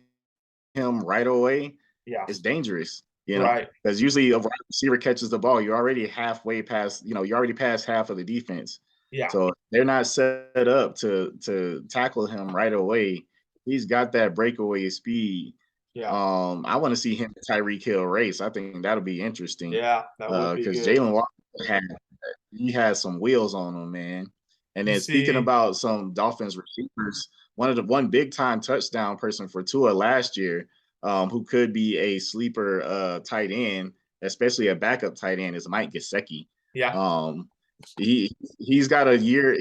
him right away, yeah, it's dangerous. You know, right, because usually a wide receiver catches the ball, you're already halfway past. You know, you're already past half of the defense. yeah, So they're not set up to tackle him right away. He's got that breakaway speed. yeah, I want to see him and Tyreek Hill race. I think that'll be interesting. yeah. That would be Because good. Jalen Walker has some wheels on him, man. And You then speaking see, about some Dolphins receivers, one big time touchdown person for Tua last year, who could be a sleeper tight end, especially a backup tight end, is Mike Gesicki. yeah, Um, he's got a year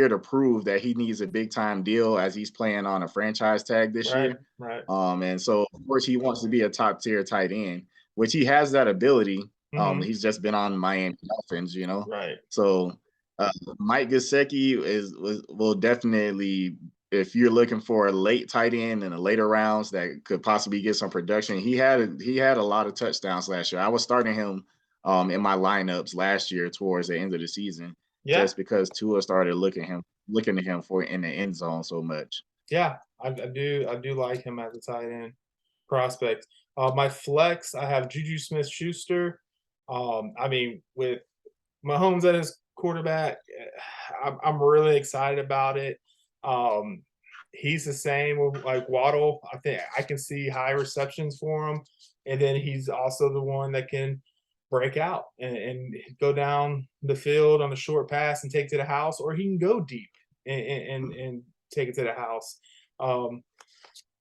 to prove that he needs a big time deal as he's playing on a franchise tag this right, year. right. And so of course he wants to be a top tier tight end, which he has that ability. Hmm. He's just been on Miami Dolphins, you know. Right. So Mike Gesicki will definitely, if you're looking for a late tight end in the later rounds that could possibly get some production. He had a lot of touchdowns last year. I was starting him in my lineups last year towards the end of the season, Yeah, just because Tua started looking to him for in the end zone so much. yeah. I do like him as a tight end prospect. My flex, I have Juju Smith-Schuster. I mean, with Mahomes at his quarterback, I'm really excited about it. Um, he's the same with like Waddle. I think I can see high receptions for him, and then he's also the one that can break out and go down the field on a short pass and take to the house, or he can go deep and take it to the house. Um,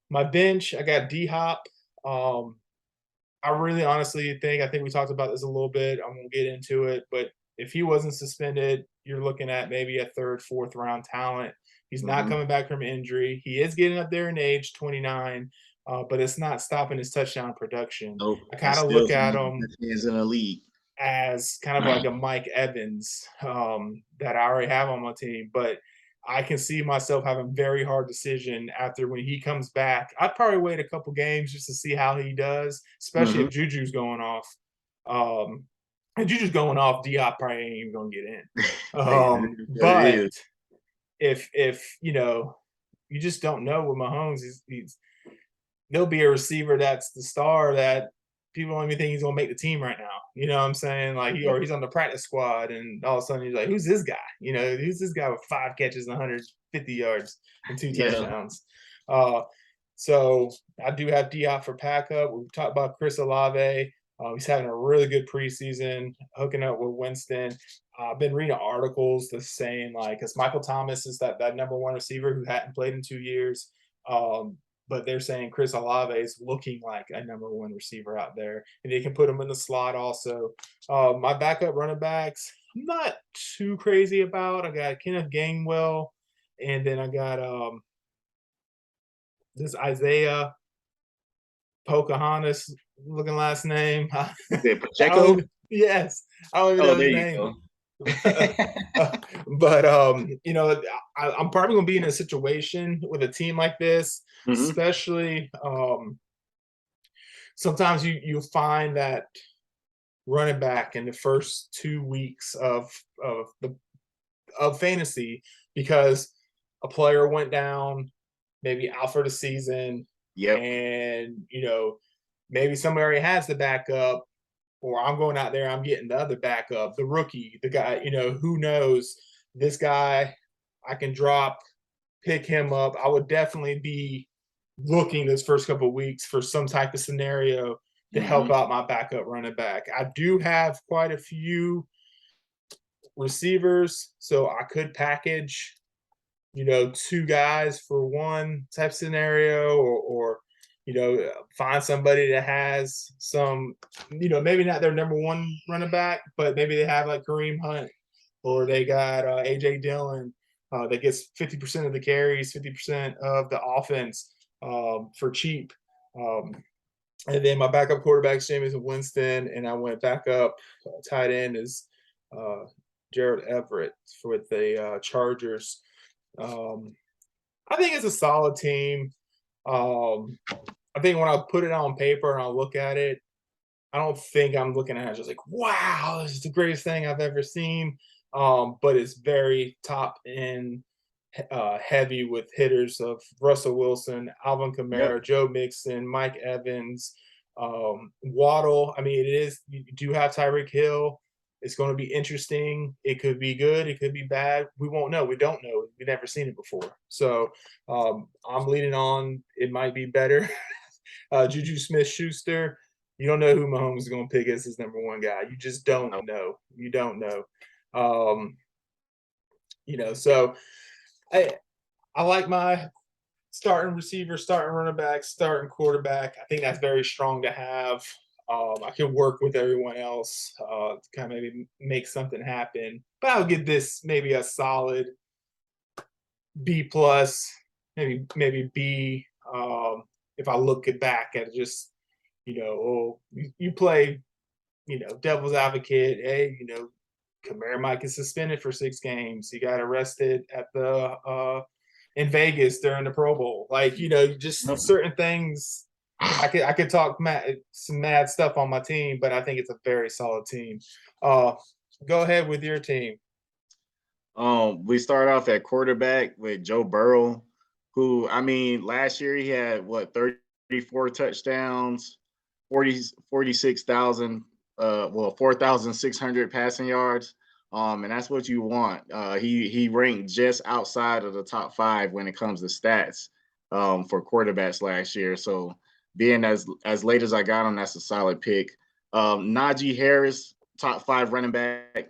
my bench, I got D Hop. Um, I really honestly think, I think we talked about this a little bit. I won't get into it, but if he wasn't suspended, you're looking at maybe a third, fourth round talent. He's not Mm-hmm. coming back from injury. He is getting up there in age, 29, but it's not stopping his touchdown production. Nope. I He's kind of still look one at of the him best hands in the league. as kind of like a Mike Evans that I already have on my team, but I can see myself having a very hard decision after when he comes back. I'd probably wait a couple games just to see how he does, especially Mm-hmm. if Juju's going off. And Juju's going off, Diop probably ain't even gonna get in. It But is. if you know, you just don't know with Mahomes. He's there'll be a receiver that's the star that people don't even think he's gonna make the team right now. You know what I'm saying? Like he's on the practice squad, and all of a sudden he's like, "Who's this guy? You know, who's this guy with 5 catches, 150 yards, and 2 Yeah. touchdowns?" Uh, so I do have Diop for backup. We talked about Chris Olave. He's having a really good preseason, hooking up with Winston. I've been reading articles that's saying like, because Michael Thomas is that number 1 receiver who hadn't played in 2 years. But they're saying Chris Olave is looking like a number 1 receiver out there, and they can put him in the slot also. My backup running backs, I'm not too crazy about. I got Kenneth Gainwell, and then I got this Isaiah Pocahontas looking last name. Is it I Pacheco? yes, I don't even Oh, know there his you name. go. But I'm probably gonna be in a situation with a team like this, Mhm. especially sometimes you'll find that running back in the first 2 weeks of fantasy because a player went down, maybe out for the season, Yep. and maybe somebody already has the backup, or I'm going out there, I'm getting the other backup, the rookie, the guy, who knows this guy, I can drop, pick him up. I would definitely be looking this first couple of weeks for some type of scenario to help Mhm. out my backup running back. I do have quite a few receivers, so I could package, two guys for one type scenario, or find somebody that has some, maybe not their number one running back, but maybe they have like Kareem Hunt, or they got AJ Dillon that gets 50% of the carries, 50% of the offense for cheap. Um, and then my backup quarterback is Jameis Winston, and I went back up tight end is uh, Gerald Everett with the Chargers. Um, I think it's a solid team. I think when I put it on paper and I look at it, I don't think I'm looking at it just like, wow, this is the greatest thing I've ever seen. But it's very top end heavy with hitters of Russell Wilson, Alvin Yep. Kamara, Joe Mixon, Mike Evans, Waddle. I mean, it is, you do have Tyreek Hill. It's going to be interesting. It could be good. It could be bad. We won't know. We don't know. We've never seen it before. So I'm leaning on it might be better. Juju Smith-Schuster, you don't know who Mahomes is going to pick as his number one guy. You just don't Nope. know. You don't know. Um, so I like my starting receiver, starting running back, starting quarterback. I think that's very strong to have. I can work with everyone else to kind of maybe make something happen. But I'll give this maybe a solid B plus, maybe B. If I look back at just, you play, devil's advocate. Hey, Kamara might get suspended for 6 games. He got arrested at the in Vegas during the Pro Bowl. Like, just Nope. certain things. I could talk some mad stuff on my team, but I think it's a very solid team. Go ahead with your team. We start off at quarterback with Joe Burrow, who, I mean, last year he had what, 34 touchdowns, 46,000, 4,600 passing yards. And that's what you want. He ranked just outside of the top 5 when it comes to stats for quarterbacks last year. So being as late as I got him, that's a solid pick. Najee Harris, top 5 running back,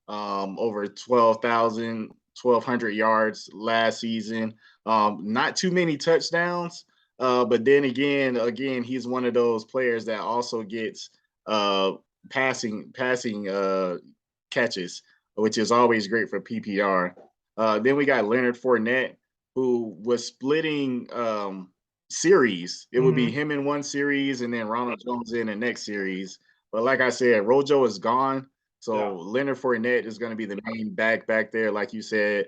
over 1,200 yards last season. Not too many touchdowns, but then again, he's one of those players that also gets passing catches, which is always great for PPR. Then we got Leonard Fournette, who was splitting series. It would be him in one series and then Ronald Jones in the next series. But like I said, Rojo is gone. So Yeah. Leonard Fournette is going to be the main back there. Like you said,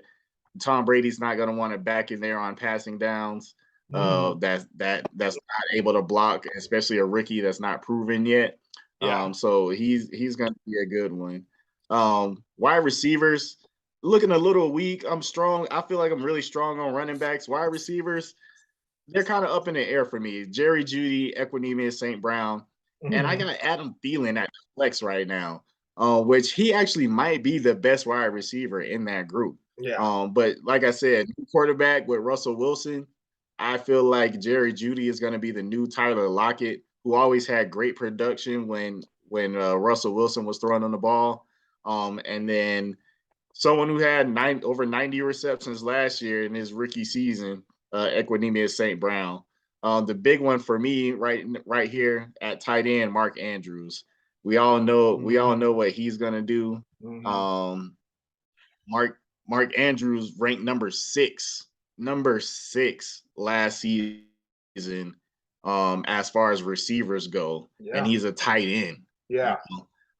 Tom Brady's not going to want to back in there on passing downs. That's not able to block, especially a rookie that's not proven yet. Yeah. So he's going to be a good one. Wide receivers, looking a little weak. I'm strong. I feel like I'm really strong on running backs. Wide receivers, they're kind of up in the air for me. Jerry Jeudy, Equanimeous St. Brown, and I got Adam Thielen at flex right now, which he actually might be the best wide receiver in that group. Yeah. But like I said, quarterback with Russell Wilson, I feel like Jerry Jeudy is going to be the new Tyler Lockett, who always had great production when Russell Wilson was throwing on the ball. And then someone who had over 90 receptions last year in his rookie season, Equanimeous St. Brown. The big one for me right here at tight end, Mark Andrews. We all know what he's gonna do. Mark Andrews ranked number six last season as far as receivers go, and he's a tight end. Yeah.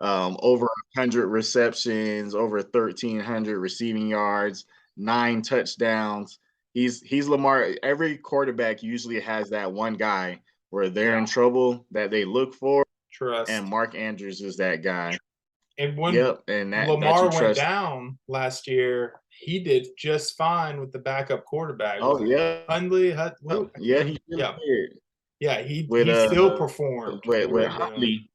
Over 100 receptions, over 1,300 receiving yards, 9 touchdowns. He's Lamar. Every quarterback usually has that one guy where they're in trouble that they look for, Trust. and Mark Andrews is that guy. And when and that Lamar you went trust. down last year, he did just fine with the backup quarterback. Oh yeah, Hundley. yeah, he really did. Yeah, he With still performed with Huntley.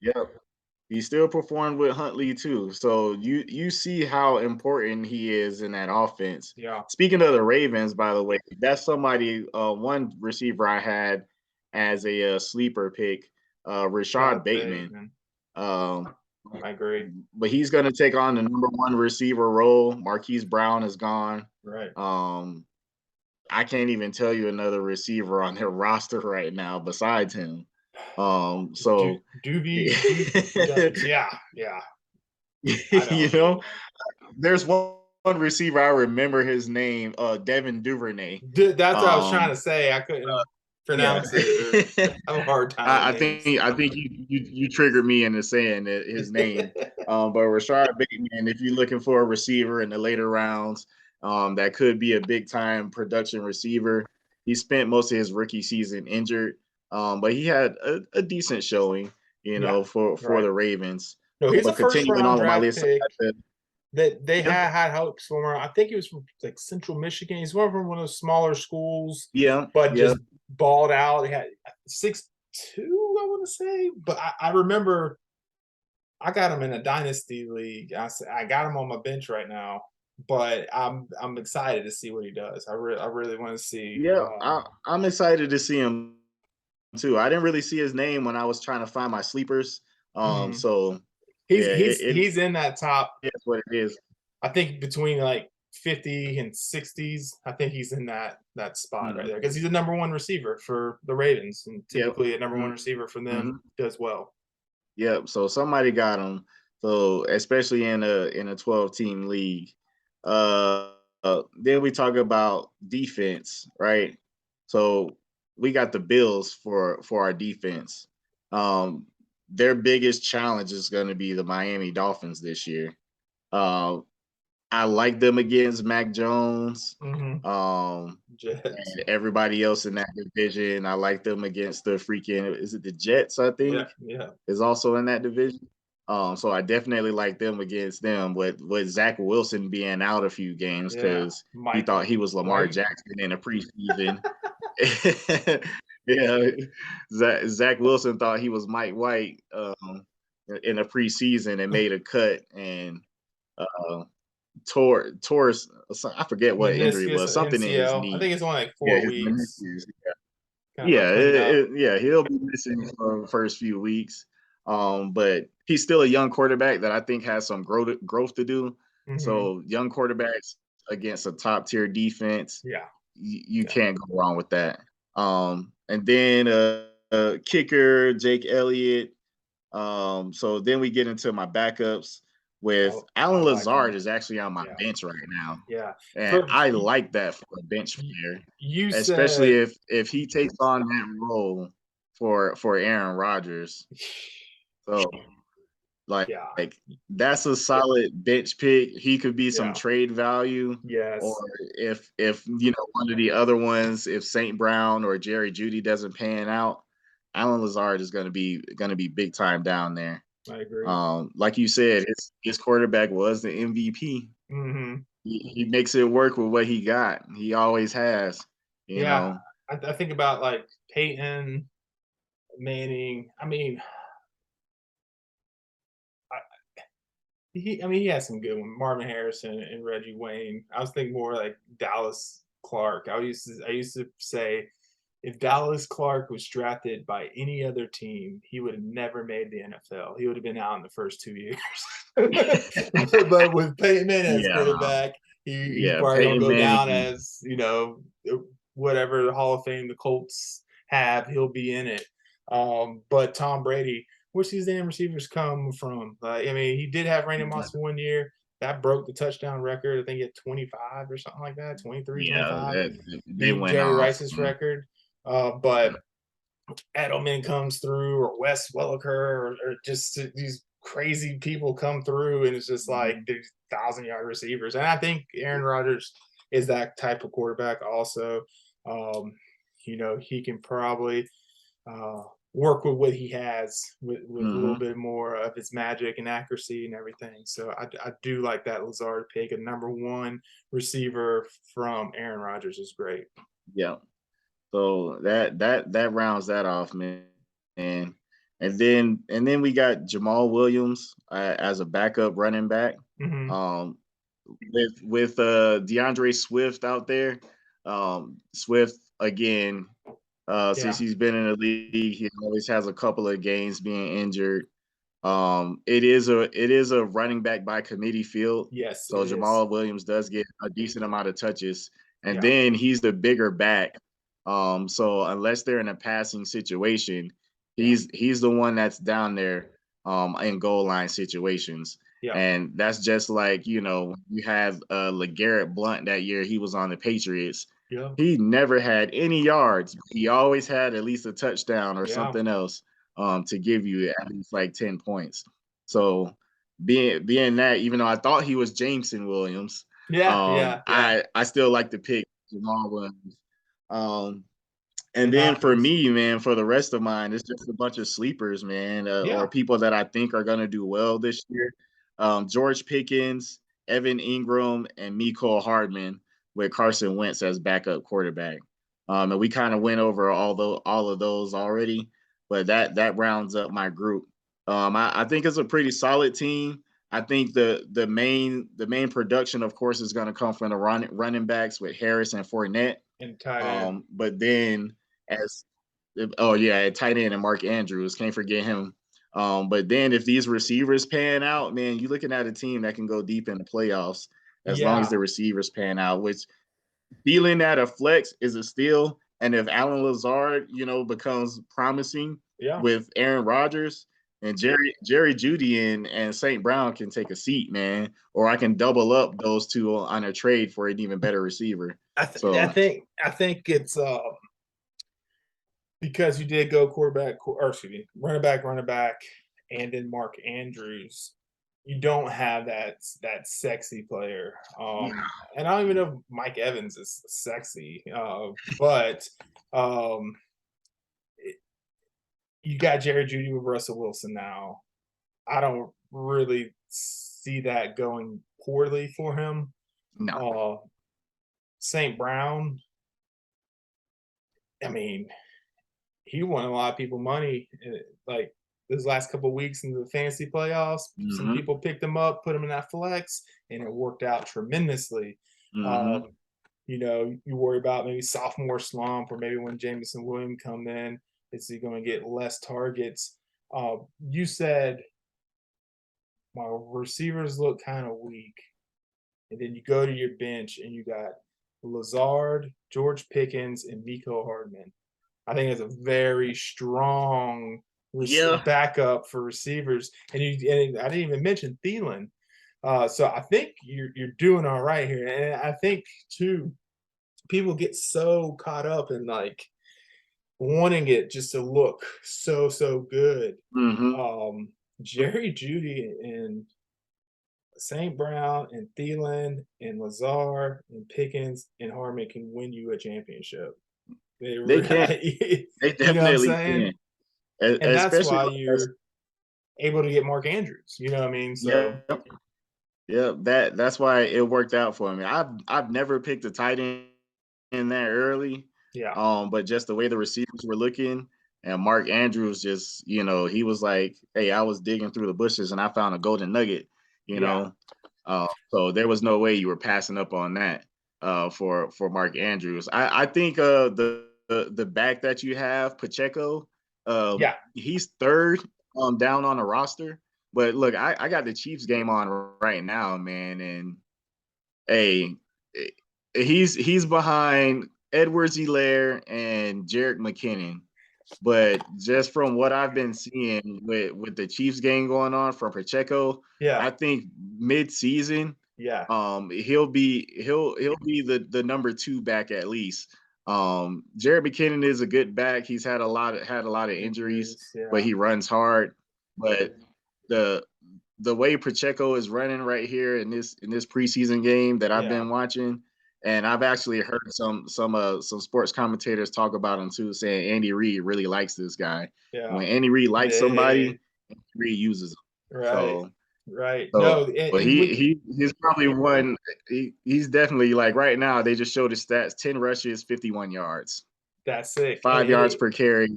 Yep. He still performed with Huntley too. So you see how important he is in that offense. Yeah. Speaking of the Ravens, by the way, that's somebody, one receiver I had as a sleeper pick, Rashad Bateman. I agree. But he's going to take on the number 1 receiver role. Marquise Brown is gone. Right. I can't even tell you another receiver on their roster right now besides him. So Doovie, yeah. You know, there's one receiver I remember his name, Devin Duvernay. That's what I was trying to say. I couldn't pronounce it. I have a hard time. I think you triggered me into saying his name. But Rashad Bateman, if you're looking for a receiver in the later rounds, that could be a big time production receiver. He spent most of his rookie season injured, but he had a decent showing, for the Ravens. No, he's a first round draft pick that they had hopes for him. I think he was from like Central Michigan. He's one of those smaller schools. But just balled out. He had 6'2", I want to say. But I remember I got him in a dynasty league. I got him on my bench right now. But I'm excited to see what he does. I really want to see. Yeah, I'm excited to see him too. I didn't really see his name when I was trying to find my sleepers. So he's in that top. That's what it is. I think between like 50 and 60s. I think he's in that spot right there because he's the number 1 receiver for the Ravens, and typically a number 1 receiver for them does well. Yep. So somebody got him. So especially in a 12-team league. Then we talk about defense, right? So we got the Bills for our defense. Their biggest challenge is going to be the Miami Dolphins this year. I like them against Mac Jones, and everybody else in that division. I like them against the is it the Jets, I think? Yeah. Is also in that division. So I definitely like them against them with Zach Wilson being out a few games because he thought he was Lamar Jackson in the preseason. Zach Wilson thought he was Mike White in the preseason and made a cut and tore I forget what injury it was, something in his knee. I think it's only like 4 weeks. He'll be missing for the first few weeks. But he's still a young quarterback that I think has some growth to do. So young quarterbacks against a top tier defense, you can't go wrong with that. And then kicker Jake Elliott. So then we get into my backups with Alan Lazard is actually on my bench right now. Yeah, and I like that for a bench player, especially if he takes on that role for Aaron Rodgers. So like that's a solid bench pick. He could be some trade value. Yes. Or if one of the other ones, if St. Brown or Jerry Jeudy doesn't pan out, Alan Lazard is gonna be big time down there. I agree. Like you said, his quarterback was the MVP. He makes it work with what he got. He always has. You know. I think about like Peyton Manning. I mean, he has some good ones. Marvin Harrison and Reggie Wayne. I was thinking more like Dallas Clark. I used to say, if Dallas Clark was drafted by any other team, he would have never made the NFL. He would have been out in the first 2 years. But with Peyton Manning as quarterback, he's probably going to go down as, whatever the Hall of Fame the Colts have, he'll be in it. But Tom Brady, where's these damn receivers come from? He did have Randy Moss 1 year. That broke the touchdown record. I think he had 25 or something like that, 23, 25. They went Jerry off. Rice's record. But Edelman comes through or Wes Welker or just these crazy people come through, and it's just like these 1,000-yard receivers. And I think Aaron Rodgers is that type of quarterback also. He can probably work with what he has with a little bit more of his magic and accuracy and everything. So I do like that Lazard pick. A number one receiver from Aaron Rodgers is great. Yeah. So that rounds that off, man. And then we got Jamal Williams as a backup running back. Mm-hmm. With DeAndre Swift out there. Swift again, since he's been in the league, he always has a couple of games being injured. It is a running back by committee field. Yes. So Jamal Williams does get a decent amount of touches. And Yeah. then he's the bigger back. So unless they're in a passing situation, he's the one that's down there in goal line situations. Yeah. And that's just like, you had LeGarrette Blount that year. He was on the Patriots. Yeah. He never had any yards. He always had at least a touchdown or something else to give you at least like 10 points. So being that, even though I thought he was Jameson Williams, I still like to pick Jamal Williams. And then for me, man, for the rest of mine, it's just a bunch of sleepers, man, or people that I think are going to do well this year. George Pickens, Evan Ingram, and Mecole Hardman with Carson Wentz as backup quarterback. And we kind of went over all of those already, but that rounds up my group. I think it's a pretty solid team. I think the main production, of course, is going to come from the running backs with Harris and Fournette. And tight end. But then tight end and Mark Andrews, can't forget him. But then if these receivers pan out, man, you're looking at a team that can go deep in the playoffs as long as the receivers pan out, which feeling at a flex is a steal. And if Allen Lazard, becomes promising with Aaron Rodgers, and Jerry Jeudy and St. Brown can take a seat, man, or I can double up those two on a trade for an even better receiver. I think it's because you did go running back, and then Mark Andrews. You don't have that sexy player, and I don't even know if Mike Evans is sexy, but you got Jerry Jeudy with Russell Wilson now. I don't really see that going poorly for him. No. St. Brown, I mean, he won a lot of people money like those last couple of weeks in the fantasy playoffs. Some people picked him up, put him in that flex, and it worked out tremendously. You worry about maybe sophomore slump, or maybe when Jameson Williams come in, is he going to get less targets? You said my receivers look kind of weak, and then you go to your bench and you got Lazard, George Pickens, and Mecole Hardman. I think it's a very strong backup for receivers. And I didn't even mention Thielen. So I think you're doing all right here. And I think too, people get so caught up in like wanting it just to look so good. Jerry Jeudy and St. Brown and Thielen and Lazard and Pickens and Hardman can win you a championship. They can. They definitely can. And that's why you're able to get Mark Andrews. You know what I mean? So that's why it worked out for me. I've never picked a tight end in there early. But just the way the receivers were looking, and Mark Andrews just, he was like, hey, I was digging through the bushes and I found a golden nugget, know. So there was no way you were passing up on that for Mark Andrews. I think the back that you have, Pacheco, he's third down on the roster. But look, I got the Chiefs game on right now, man, and hey, he's behind Edwards-Helaire and Jerick McKinnon. But just from what I've been seeing with the Chiefs game going on from Pacheco, I think mid-season, he'll be the number 2 back at least Jared McKinnon is a good back. He's had a lot of injuries, but he runs hard. But the way Pacheco is running right here in this preseason game that I've been watching, and I've actually heard some sports commentators talk about him too, saying Andy Reid really likes this guy. Yeah. When Andy Reid likes somebody, Andy Reid uses them. Right. Right. So, No, but he's probably one. He's definitely, like, right now. They just showed his stats: 10 rushes, 51 yards. That's sick. 5 yards per carry.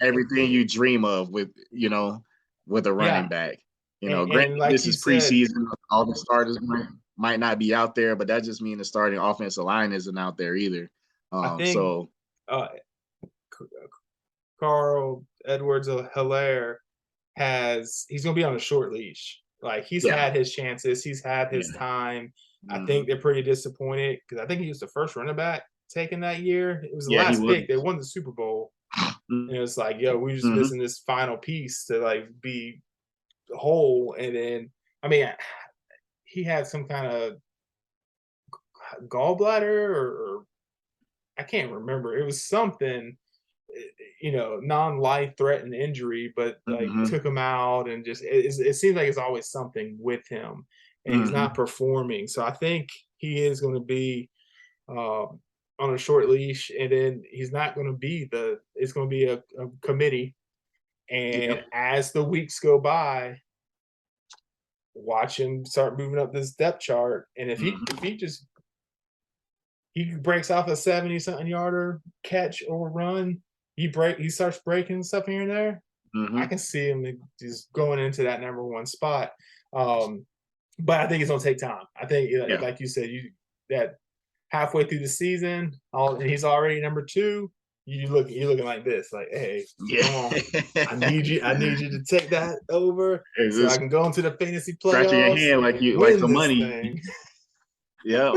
Everything you dream of with with a running back. Granted, like this is preseason. All the starters might not be out there, but that just means the starting offensive line isn't out there either. I think Carl Edwards-Helaire he's going to be on a short leash. Like, he's had his chances. He's had his time. I think they're pretty disappointed because I think he was the first running back taken that year. It was the last pick. They won the Super Bowl. And it was like, yo, we're just missing this final piece to, like, be whole. And then, I mean, he had some kind of gallbladder or I can't remember. It was something, non-life threatening injury, but like took him out, and just it seems like it's always something with him, and he's not performing. So I think he is going to be on a short leash, and then he's not going to be it's going to be a committee. And as the weeks go by, watch him start moving up this depth chart. And if he breaks off a 70-something yarder catch or run, he starts breaking stuff here and there. I can see him just going into that number one spot. But I think it's gonna take time. I think, like you said, that halfway through the season, and he's already number 2. You're looking like this, like, hey, come on, I need you to take that over so I can go into the fantasy playoffs. Scratching your hand like you like some money. Thing. Yeah.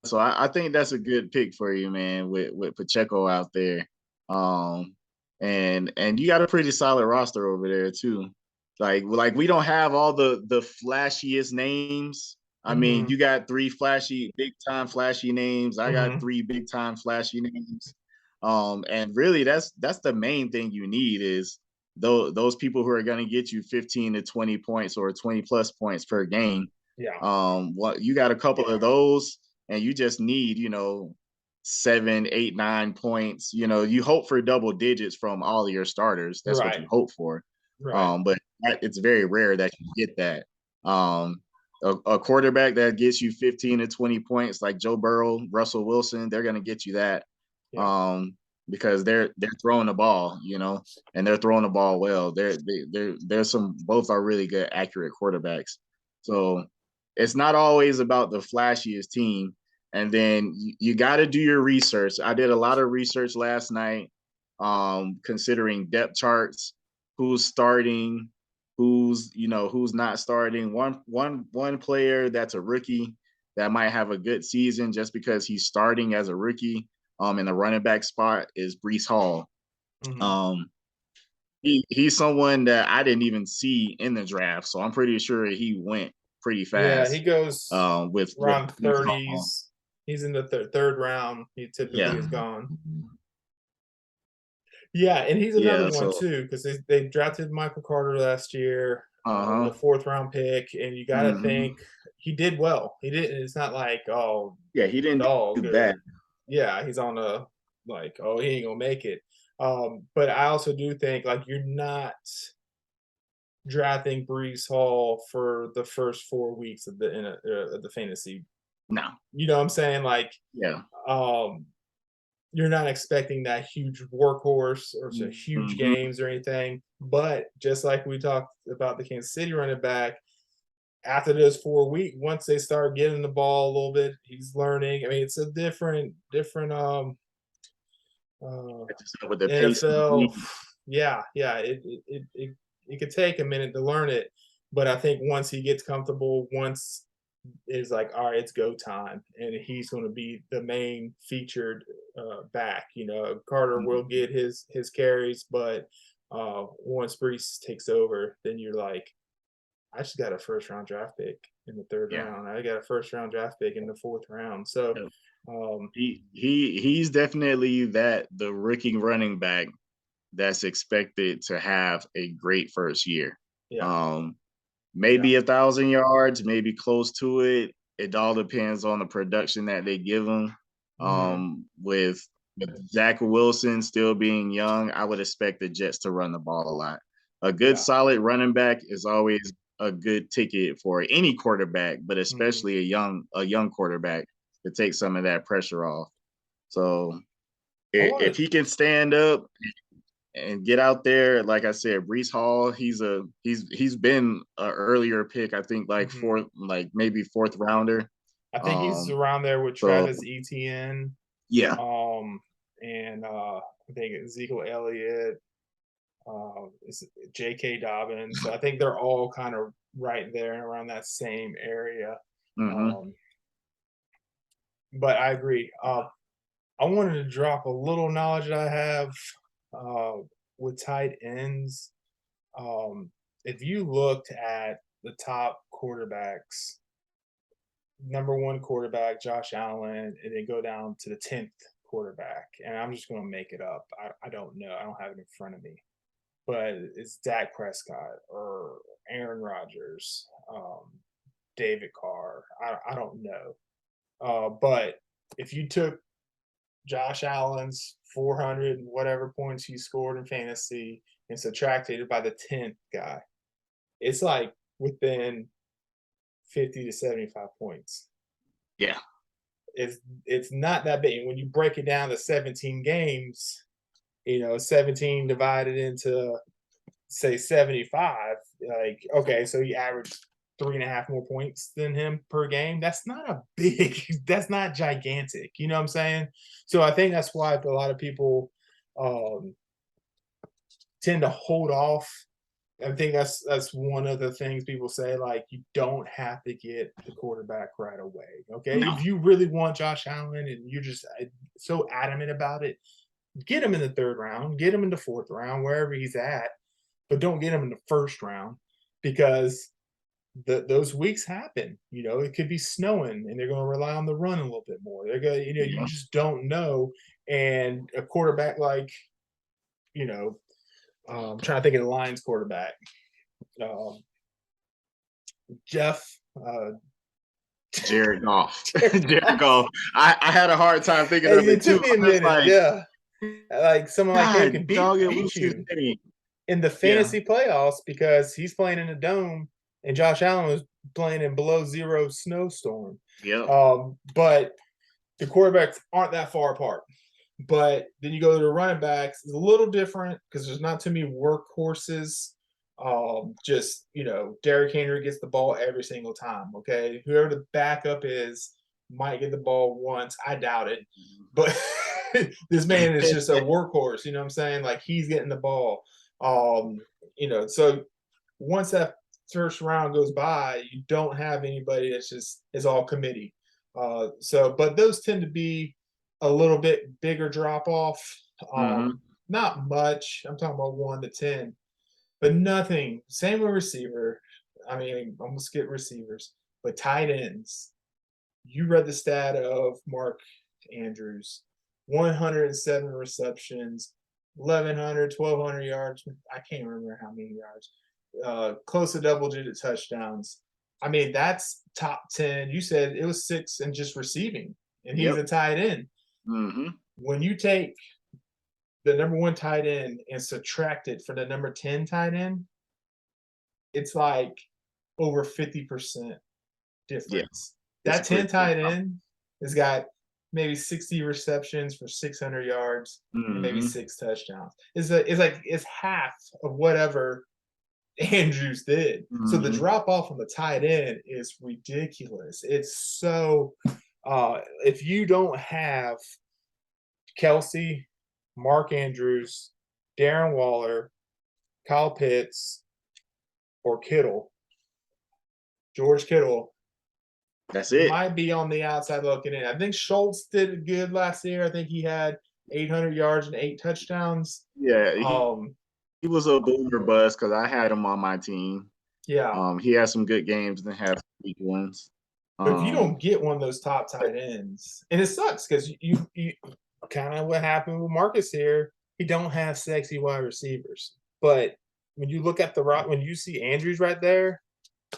So I think that's a good pick for you, man, with Pacheco out there. And you got a pretty solid roster over there too. Like we don't have all the flashiest names. I mean, you got 3 big time flashy names. I got 3 big time flashy names. And really that's the main thing you need is those people who are going to get you 15 to 20 points or 20 plus points per game. You got a couple of those, and you just need, 7, 8, 9 points. You hope for double digits from all of your starters. That's what you hope for. But it's very rare that you get that. A quarterback that gets you 15 to 20 points, like Joe Burrow, Russell Wilson, they're going to get you that. Because they're throwing the ball, and they're throwing the ball well. Both are really good, accurate quarterbacks. So it's not always about the flashiest team. And then you got to do your research. I did a lot of research last night, considering depth charts, who's starting, who's not starting. One player that's a rookie that might have a good season just because he's starting as a rookie in the running back spot is Breece Hall. He's someone that I didn't even see in the draft, so I'm pretty sure he went pretty fast. Yeah, he goes with around 30s. He's in the third round. He typically is gone. Yeah, and he's another one too, because they drafted Michael Carter last year, the 4th round pick, and you got to think he did well. He didn't. It's not like he didn't do bad. Yeah, he's on he ain't gonna make it. But I also do think you're not drafting Breece Hall for the first 4 weeks of the fantasy. No, you know what I'm saying? You're not expecting that huge workhorse or huge games or anything. But just like we talked about the Kansas City running back, after those 4 weeks, once they start getting the ball a little bit, he's learning. I mean, it's a different with the NFL. It could take a minute to learn it, but I think once he gets comfortable, once it's like, all right, it's go time, and he's going to be the main featured back. Carter will get his carries, but once Breece takes over, then you're like, I just got a 1st round draft pick in the 3rd round. I got a 1st round draft pick in the 4th round. So He's definitely the rookie running back that's expected to have a great first year. Yeah. Maybe 1,000 yards, maybe close to it. It all depends on the production that they give him. With Zach Wilson still being young, I would expect the Jets to run the ball a lot. A good, solid running back is always a good ticket for any quarterback, but especially a young quarterback to take some of that pressure off. So if he can stand up and get out there, like I said, Brees Hall, he's been an earlier pick, I think like maybe fourth rounder. I think he's around there with Travis Etienne. Yeah. And I think Ezekiel Elliott, J.K. Dobbins. So I think they're all kind of right there around that same area. But I agree. I wanted to drop a little knowledge that I have with tight ends. If you looked at the top quarterbacks, number one quarterback, Josh Allen, and then go down to the 10th quarterback, and I'm just going to make it up. I don't know. I don't have it in front of me. But it's Dak Prescott or Aaron Rodgers, David Carr. I don't know. But if you took Josh Allen's 400 whatever points he scored in fantasy and subtracted it by the 10th guy, it's like within 50 to 75 points. Yeah. It's not that big. When you break it down to 17 games, 17 divided into say 75, like, okay, so you average 3.5 more points than him per game. That's not that's not gigantic. You know what I'm saying? So I think that's why a lot of people tend to hold off. I think that's one of the things people say, like, you don't have to get the quarterback right away. Okay. No. If you really want Josh Allen and you're just so adamant about it, get him in the 3rd round, get him in the 4th round, wherever he's at, but don't get him in the 1st round because those weeks happen. It could be snowing and they're going to rely on the run a little bit more. They're going to, you just don't know. And a quarterback like, I'm trying to think of the Lions quarterback, Jared Goff. Jared Goff. I had a hard time thinking of it too. Took me a minute, like someone like him could beat you in the fantasy playoffs because he's playing in a dome and Josh Allen was playing in below zero snowstorm. Yeah. But the quarterbacks aren't that far apart. But then you go to the running backs, it's a little different because there's not too many workhorses. Derrick Henry gets the ball every single time. Okay. Whoever the backup is might get the ball once. I doubt it. But this man is just a workhorse. You know what I'm saying? Like, he's getting the ball. So once that 1st round goes by, you don't have anybody that's just is all committee. But those tend to be a little bit bigger drop off. Not much. I'm talking about 1 to 10, but nothing. Same with receiver. I mean, I'm gonna skip receivers, but tight ends. You read the stat of Mark Andrews, 107 receptions, 1,100, 1,200 yards. I can't remember how many yards. Close to double-digit touchdowns. I mean, that's top 10. You said it was 6 in just receiving, and he's a tight end. When you take the number 1 tight end and subtract it for the number 10 tight end, it's like over 50% difference. That 10 tight end has got maybe 60 receptions for 600 yards, and maybe 6 touchdowns. It's half of whatever Andrews did. So the drop off on the tight end is ridiculous. It's so if you don't have Kelsey, Mark Andrews, Darren Waller, Kyle Pitts, or George Kittle, that's it. Might be on the outside looking in. I think Schultz did good last year. I think he had 800 yards and 8 touchdowns. Yeah, he was a boomer bust because I had him on my team. Yeah. He had some good games and had some weak ones. But if you Um, don't get one of those top tight ends, and it sucks because you kind of what happened with Marcus here. He don't have sexy wide receivers, but when you look at the rock, when you see Andrews right there,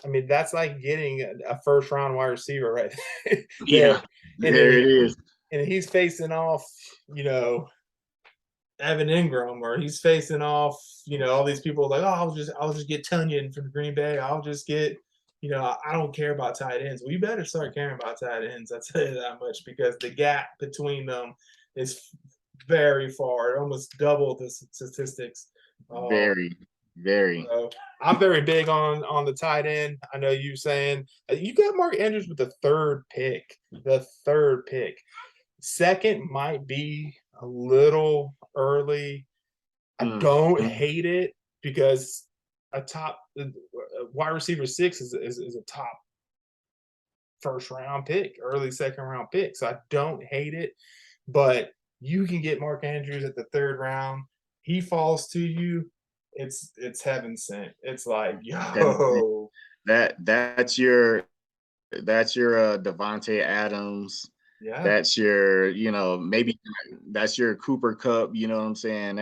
I mean that's like getting a first round wide receiver right there, yeah, and there it is. he's facing off, you know, Evan Ingram, or he's facing off, you know, all these people like, oh, I'll just get Tunyon from Green Bay. I'll just get, you know, I don't care about tight ends. Well, you better start caring about tight ends. I'll tell you that much, because the gap between them is very far. It almost double the statistics. Very, very. So I'm very big on the tight end. I know you saying you got Mark Andrews with the third pick. The third pick. Second might be a little early. I don't hate it because a top wide receiver 6 is a top first round pick, early second round pick. So I don't hate it, but you can get Mark Andrews at the third round. He falls to you. It's heaven sent. It's like, yo, That's your Devontae Adams. yeah, That's your, you know, maybe that's your Cooper Cup. You know what I'm saying?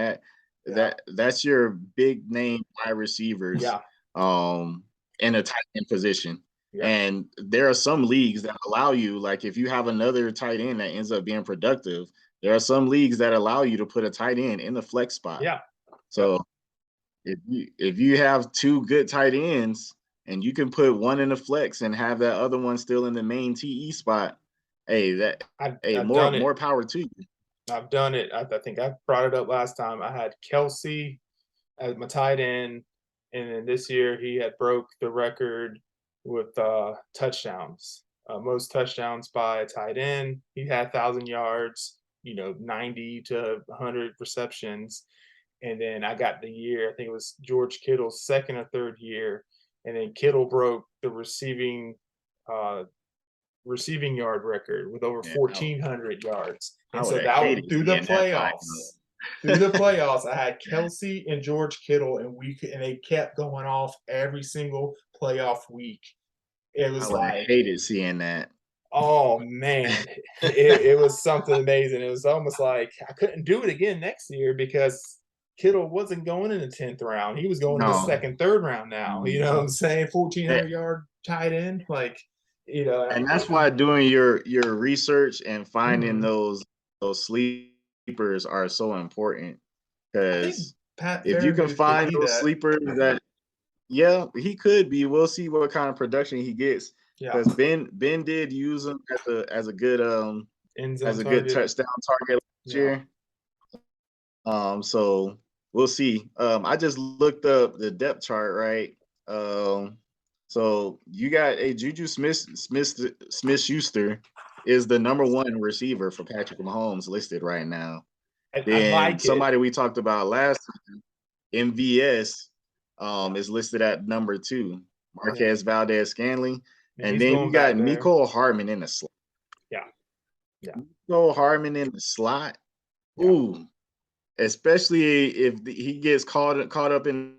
That's your big name wide receivers, yeah, in a tight end position. yeah, And there are some leagues that allow you, like if you have another tight end that ends up being productive, there are some leagues that allow you to put a tight end in the flex spot. yeah. So if you have two good tight ends and you can put one in the flex and have that other one still in the main TE spot, I've more done it. more power to you. I've done it. I think I brought it up last time. I had Kelsey as my tight end, and then this year he had broke the record with touchdowns, most touchdowns by a tight end. He had 1,000 yards, you know, 90 to 100 receptions, and then I got the year. I think it was George Kittle's second or third year, and then Kittle broke the uh, receiving yard record with over Yeah, 1,400 yards. I And would so have that hated through the seeing that line. playoffs, through the playoffs, I had Kelsey and George Kittle, and they kept going off every single playoff week. It I was would have like, hated seeing that. oh man, it was something amazing. It was almost like I couldn't do it again next year because Kittle wasn't going in the 10th round. He was going in the No. second, third round now. You know what I'm saying? 1,400-yard tight end. Like, you know, And that's why doing your research and finding Mhm. those sleepers are so important. I think Because Pat if you can Fairview could find be those that. sleepers that, yeah, he could be. We'll see what kind of production he gets. Yeah, Because Ben did use him as a good end zone as a good target. touchdown target last Yeah. year. So we'll see. I just looked up the depth chart, right? So you got a Juju Smith Schuster is the number one receiver for Patrick Mahomes listed right now. I Then like it. somebody we talked about last time, MVS, is listed at number 2, Marquez Valdez Scantling. And And he's then you going got back there. Mecole Hardman in the slot. Yeah. Yeah. Mecole Hardman in the slot. Yeah. Ooh, especially if he gets caught up in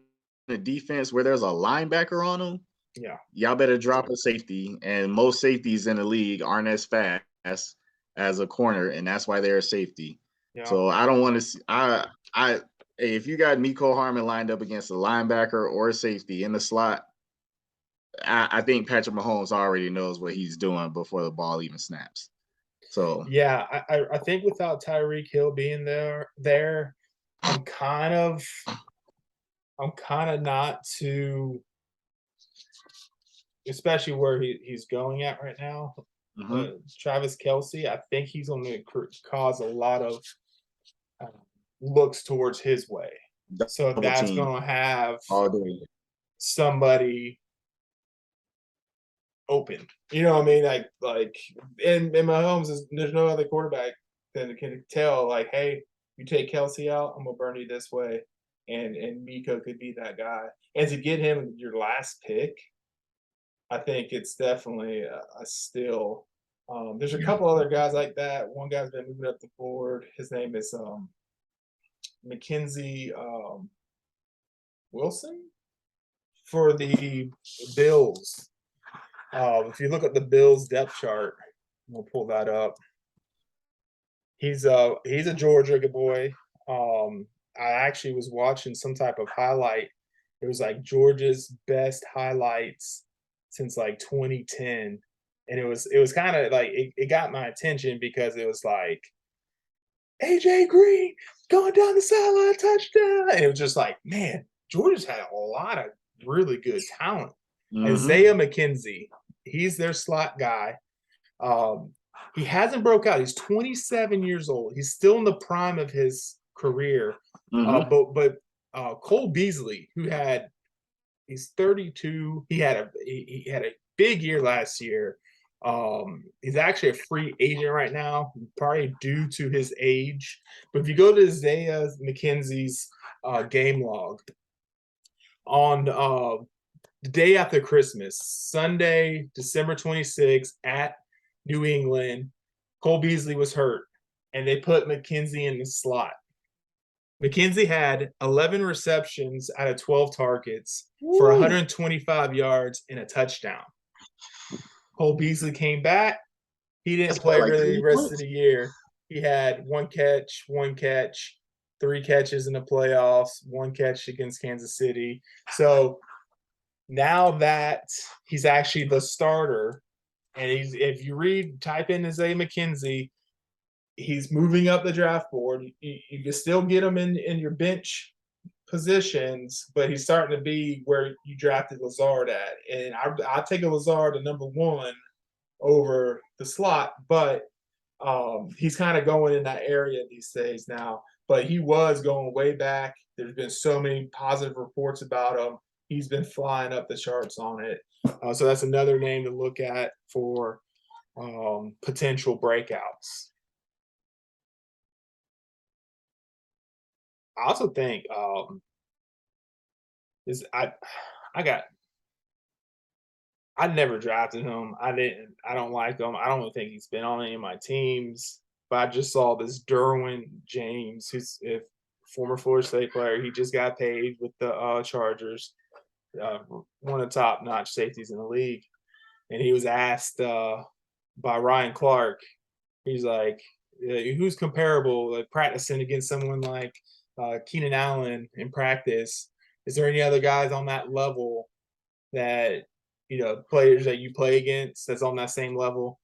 the defense where there's a linebacker on him. Yeah. Y'all better drop a safety, and most safeties in the league aren't as fast as a corner, and that's why they're a safety. Yeah. So I don't want to see. If you got Mecole Hardman lined up against a linebacker or a safety in the slot, I think Patrick Mahomes already knows what he's doing before the ball even snaps. So Yeah. I think without Tyreek Hill being there, I'm kind of not too, especially where he's going at right now. Travis Kelce, I think he's going to cause a lot of looks towards his way. So double that's team going to have all day. somebody open. You know what I mean? Like in Mahomes, there's no other quarterback that can tell, like, hey, you take Kelce out, I'm gonna burn you this way. And Miko could be that guy. And to get him your last pick, I think it's definitely a steal. There's a couple other guys like that. One guy's been moving up the board. His name is Mackenzie Wilson for the Bills. If you look at the Bills depth chart, we'll pull that up. He's a Georgia boy. I actually was watching some type of highlight. It was like Georgia's best highlights since like 2010. And it was kind of like it got my attention because it was like AJ Green going down the sideline touchdown. And it was just like, man, Georgia's had a lot of really good talent. Isaiah McKenzie, he's their slot guy. He hasn't broke out. He's 27 years old. He's still in the prime of his career. But Cole Beasley, he's 32. He had a big year last year. He's actually a free agent right now, probably due to his age. But if you go to Isaiah McKenzie's game log on the day after Christmas, Sunday, December 26th at New England, Cole Beasley was hurt, and they put McKenzie in the slot. McKenzie had 11 receptions out of 12 targets for 125 yards and a touchdown. Cole Beasley came back. He didn't play really the rest of the year. He had one catch, 3 catches in the playoffs, 1 catch against Kansas City. So now that he's actually the starter, and if you type in Isaiah McKenzie, he's moving up the draft board. You can still get him in your bench positions, but he's starting to be where you drafted Lazard at. And I'll take a Lazard to number 1 over the slot, but he's kind of going in that area these days now. But he was going way back. There's been so many positive reports about him. He's been flying up the charts on it. So that's another name to look at for potential breakouts. I also think I never drafted him. I don't like him. I don't even think he's been on any of my teams. But I just saw this Derwin James, who's a former Florida State player. He just got paid with the Chargers, one of the top-notch safeties in the league. And he was asked by Ryan Clark. He's like, who's comparable, like practicing against someone like Keenan Allen in practice? Is there any other guys on that level that, players that you play against that's on that same level?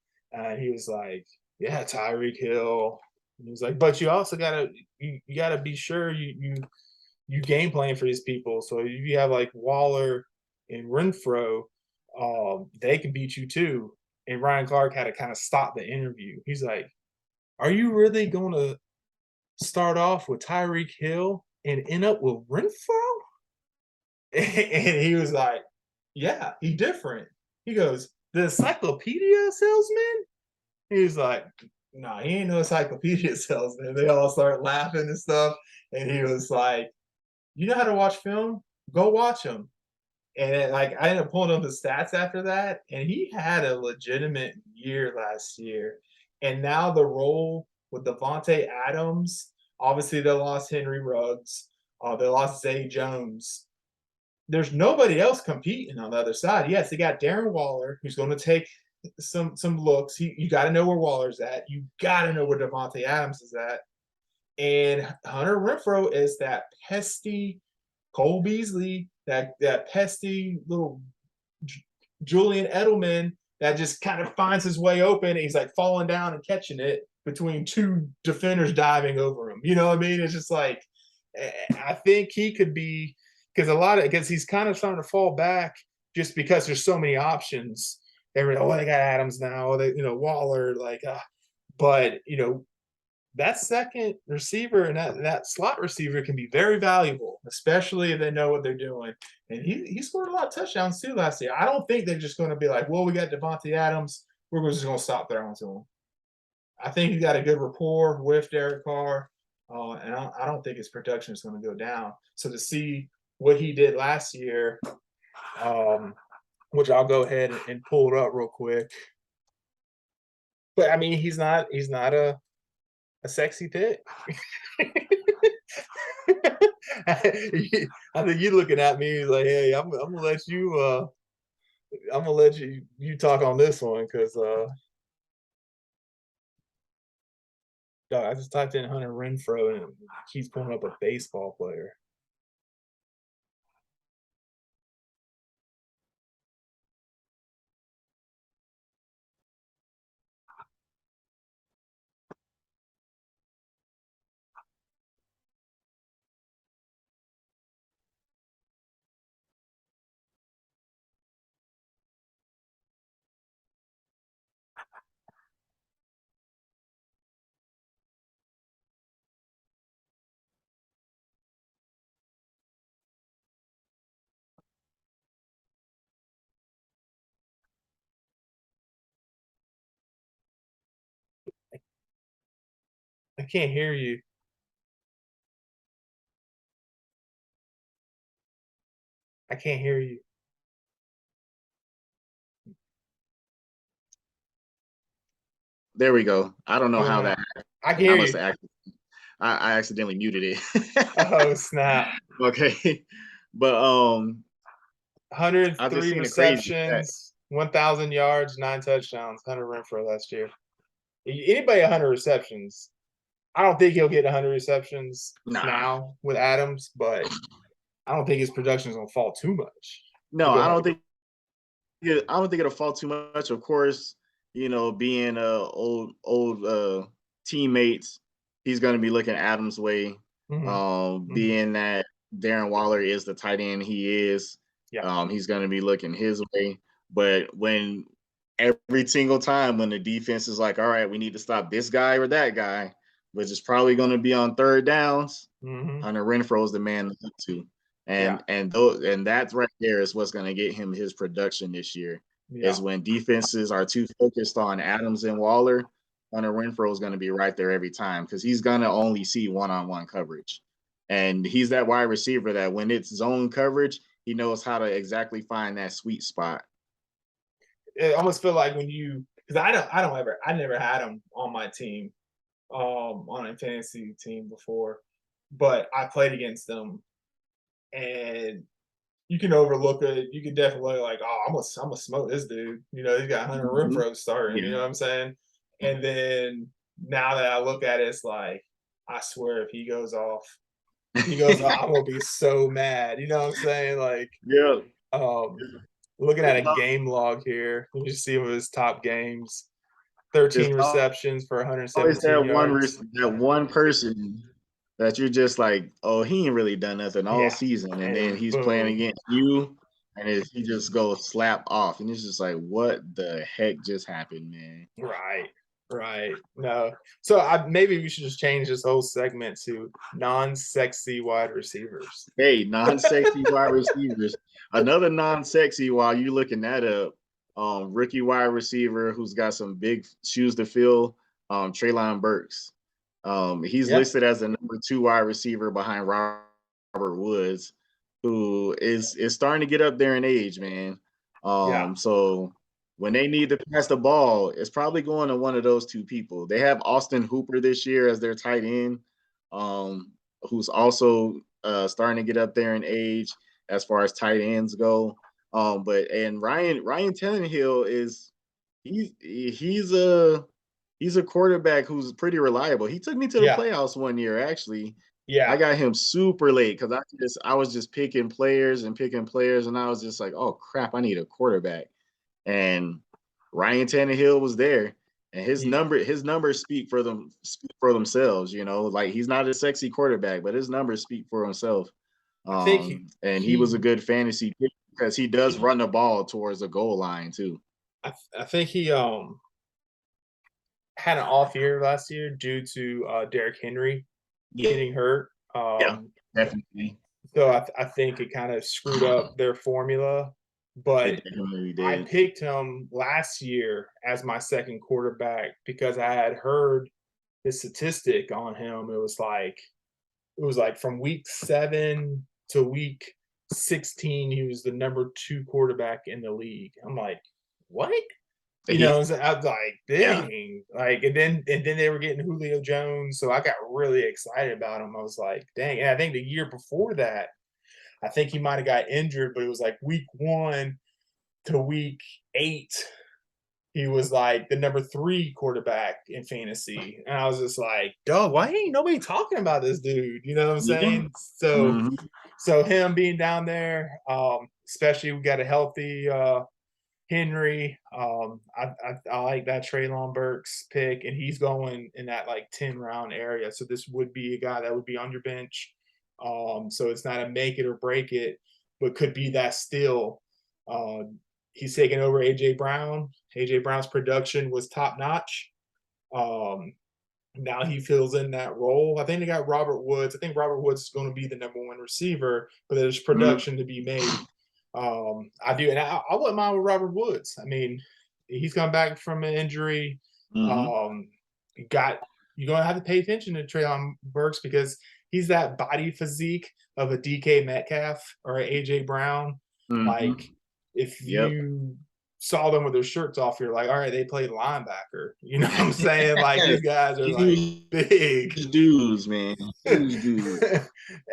He was like, yeah, Tyreek Hill. And he was like, but you also gotta be sure you game plan for these people. So if you have like Waller and Renfro, they can beat you too. And Ryan Clark had to kind of stop the interview. He's like, are you really going to start off with Tyreek Hill and end up with Renfro? And he was like, yeah, he different. He goes, the encyclopedia salesman? He's like, no, he ain't no encyclopedia salesman. They all start laughing and stuff. And he was like, you know how to watch film? Go watch him. And I ended up pulling up the stats after that, and he had a legitimate year last year. And now the role with Devontae Adams, obviously they lost Henry Ruggs, they lost Zay Jones. There's nobody else competing on the other side. Yes, they got Darren Waller, who's going to take some looks. You got to know where Waller's at. You got to know where Devontae Adams is at. And Hunter Renfrow is that pesky Cole Beasley, that pesky little Julian Edelman that just kind of finds his way open. And he's like falling down and catching it between 2 defenders diving over him. You know what I mean? It's just like, I think he could be, because he's kind of starting to fall back just because there's so many options. They got Adams now, Waller, but that second receiver and that slot receiver can be very valuable, especially if they know what they're doing. And he scored a lot of touchdowns too last year. I don't think they're just going to be like, well, we got Devontae Adams, we're just going to stop throwing to him. I think he's got a good rapport with Derek Carr, and I don't think his production is going to go down. So to see what he did last year, which I'll go ahead and pull it up real quick. But I mean, he's not a sexy pick. I think you looking at me like, hey, I'm gonna let you I'm gonna let you talk on this one because I just typed in Hunter Renfro and it keeps pulling up a baseball player. I can't hear you. I can't hear you. There we go. I don't know how Oh, that. I can I hear must you. have. I accidentally muted it. Oh snap! Okay, but I just 103 seen a crazy stat. receptions, 1,000 yards, 9 touchdowns. Hunter Renfro last year. Anybody 100 receptions? I don't think he'll get 100 receptions Nah, now with Adams, but I don't think his production is gonna fall too much. no, To go I ahead. don't think. Yeah, I don't think it'll fall too much. Of course, being old teammates, he's going to be looking Adams' way. Mhm, mhm. Being that Darren Waller is the tight end he is, Yeah, he's going to be looking his way. But when every single time when the defense is like, all right, we need to stop this guy or that guy, which is probably going to be on third downs, mhm, Hunter Renfro is the man to look to. yeah, And that right there is what's going to get him his production this year. yeah. Is when defenses are too focused on Adams and Waller, Hunter Renfro is going to be right there every time because he's going to only see one-on-one coverage, and he's that wide receiver that when it's zone coverage, he knows how to exactly find that sweet spot. It almost feel like when you, because I never had him on my team, on a fantasy team before, but I played against them, and you can overlook it. You can definitely like, oh, I'm gonna smoke this dude. He's got Hunter Mhm. Renfro starting. You know Yeah. what I'm saying? And then now that I look at it, it's like, I swear, if he goes off, I'm gonna be so mad. You know what I'm saying? Like, Yeah. um, looking at a game log here, let me just see of his top games. It's 13 receptions for always 117 yards. that one person that you're just like, oh, he ain't really done nothing all Yeah, season, and then and he's playing boom. against you, and he just goes slap off, and it's just like, what the heck just happened, man? Right, right. No. So maybe we should just change this whole segment to non-sexy wide receivers. Hey, non-sexy wide receivers. Another non-sexy while you looking that up, rookie wide receiver who's got some big shoes to fill, Treylon Burks. He's Yeah, listed as the number 2 wide receiver behind Robert Woods, who is starting to get up there in age, man. yeah, So when they need to pass the ball, it's probably going to one of those two people. They have Austin Hooper this year as their tight end, who's also starting to get up there in age as far as tight ends go. But Ryan Tannehill is he's a quarterback who's pretty reliable. He took me to the yeah, playoffs one year, actually. I yeah. got him super late because I was just picking players, and I was just like, oh crap, I need a quarterback. And Ryan Tannehill was there, and his numbers speak for themselves. Like he's not a sexy quarterback, but his numbers speak for himself. I think And he was a he good fantasy pick because he does run the ball towards the goal line too. I think he had an off year last year due to Derrick Henry Yeah, getting hurt. yeah, definitely. So I think it kind of screwed up their formula. It But definitely I did. picked him last year as my second quarterback because I had heard the statistic on him. It was like from week 7 to week 16, he was the number 2 quarterback in the league. I'm like, what? He, So I was like, yeah, dang. Like, and then they were getting Julio Jones. So I got really excited about him. I was like, dang. And I think the year before that, I think he might have got injured, but it was like week 1. to week 8, he was like the number 3 quarterback in fantasy. And I was just like, dog, why ain't nobody talking about this dude? You know what I'm Yeah. saying? So Mhm. so him being down there, especially we got a healthy Henry. I like that Treylon Burks pick, and he's going in that like 10 round area. So this would be a guy that would be on your bench. So it's not a make it or break it, but could be that still. He's taking over AJ Brown. AJ Brown's production was top notch. Um, Now he fills in that role. I think they got Robert Woods. I think Robert Woods is going to be the number 1 receiver, but there's Mhm. production to be made. I do, and I wouldn't mind with Robert Woods. I mean, he's come back from an injury. Mhm. Um, you're gonna have to pay attention to Treylon Burks because he's that body physique of a DK Metcalf or a AJ Brown. Like, Mhm. if Yep. you saw them with their shirts off, you're like, all right, they played linebacker. You know what I'm saying? Like these guys are like Huge big. dudes, man. Huge dudes.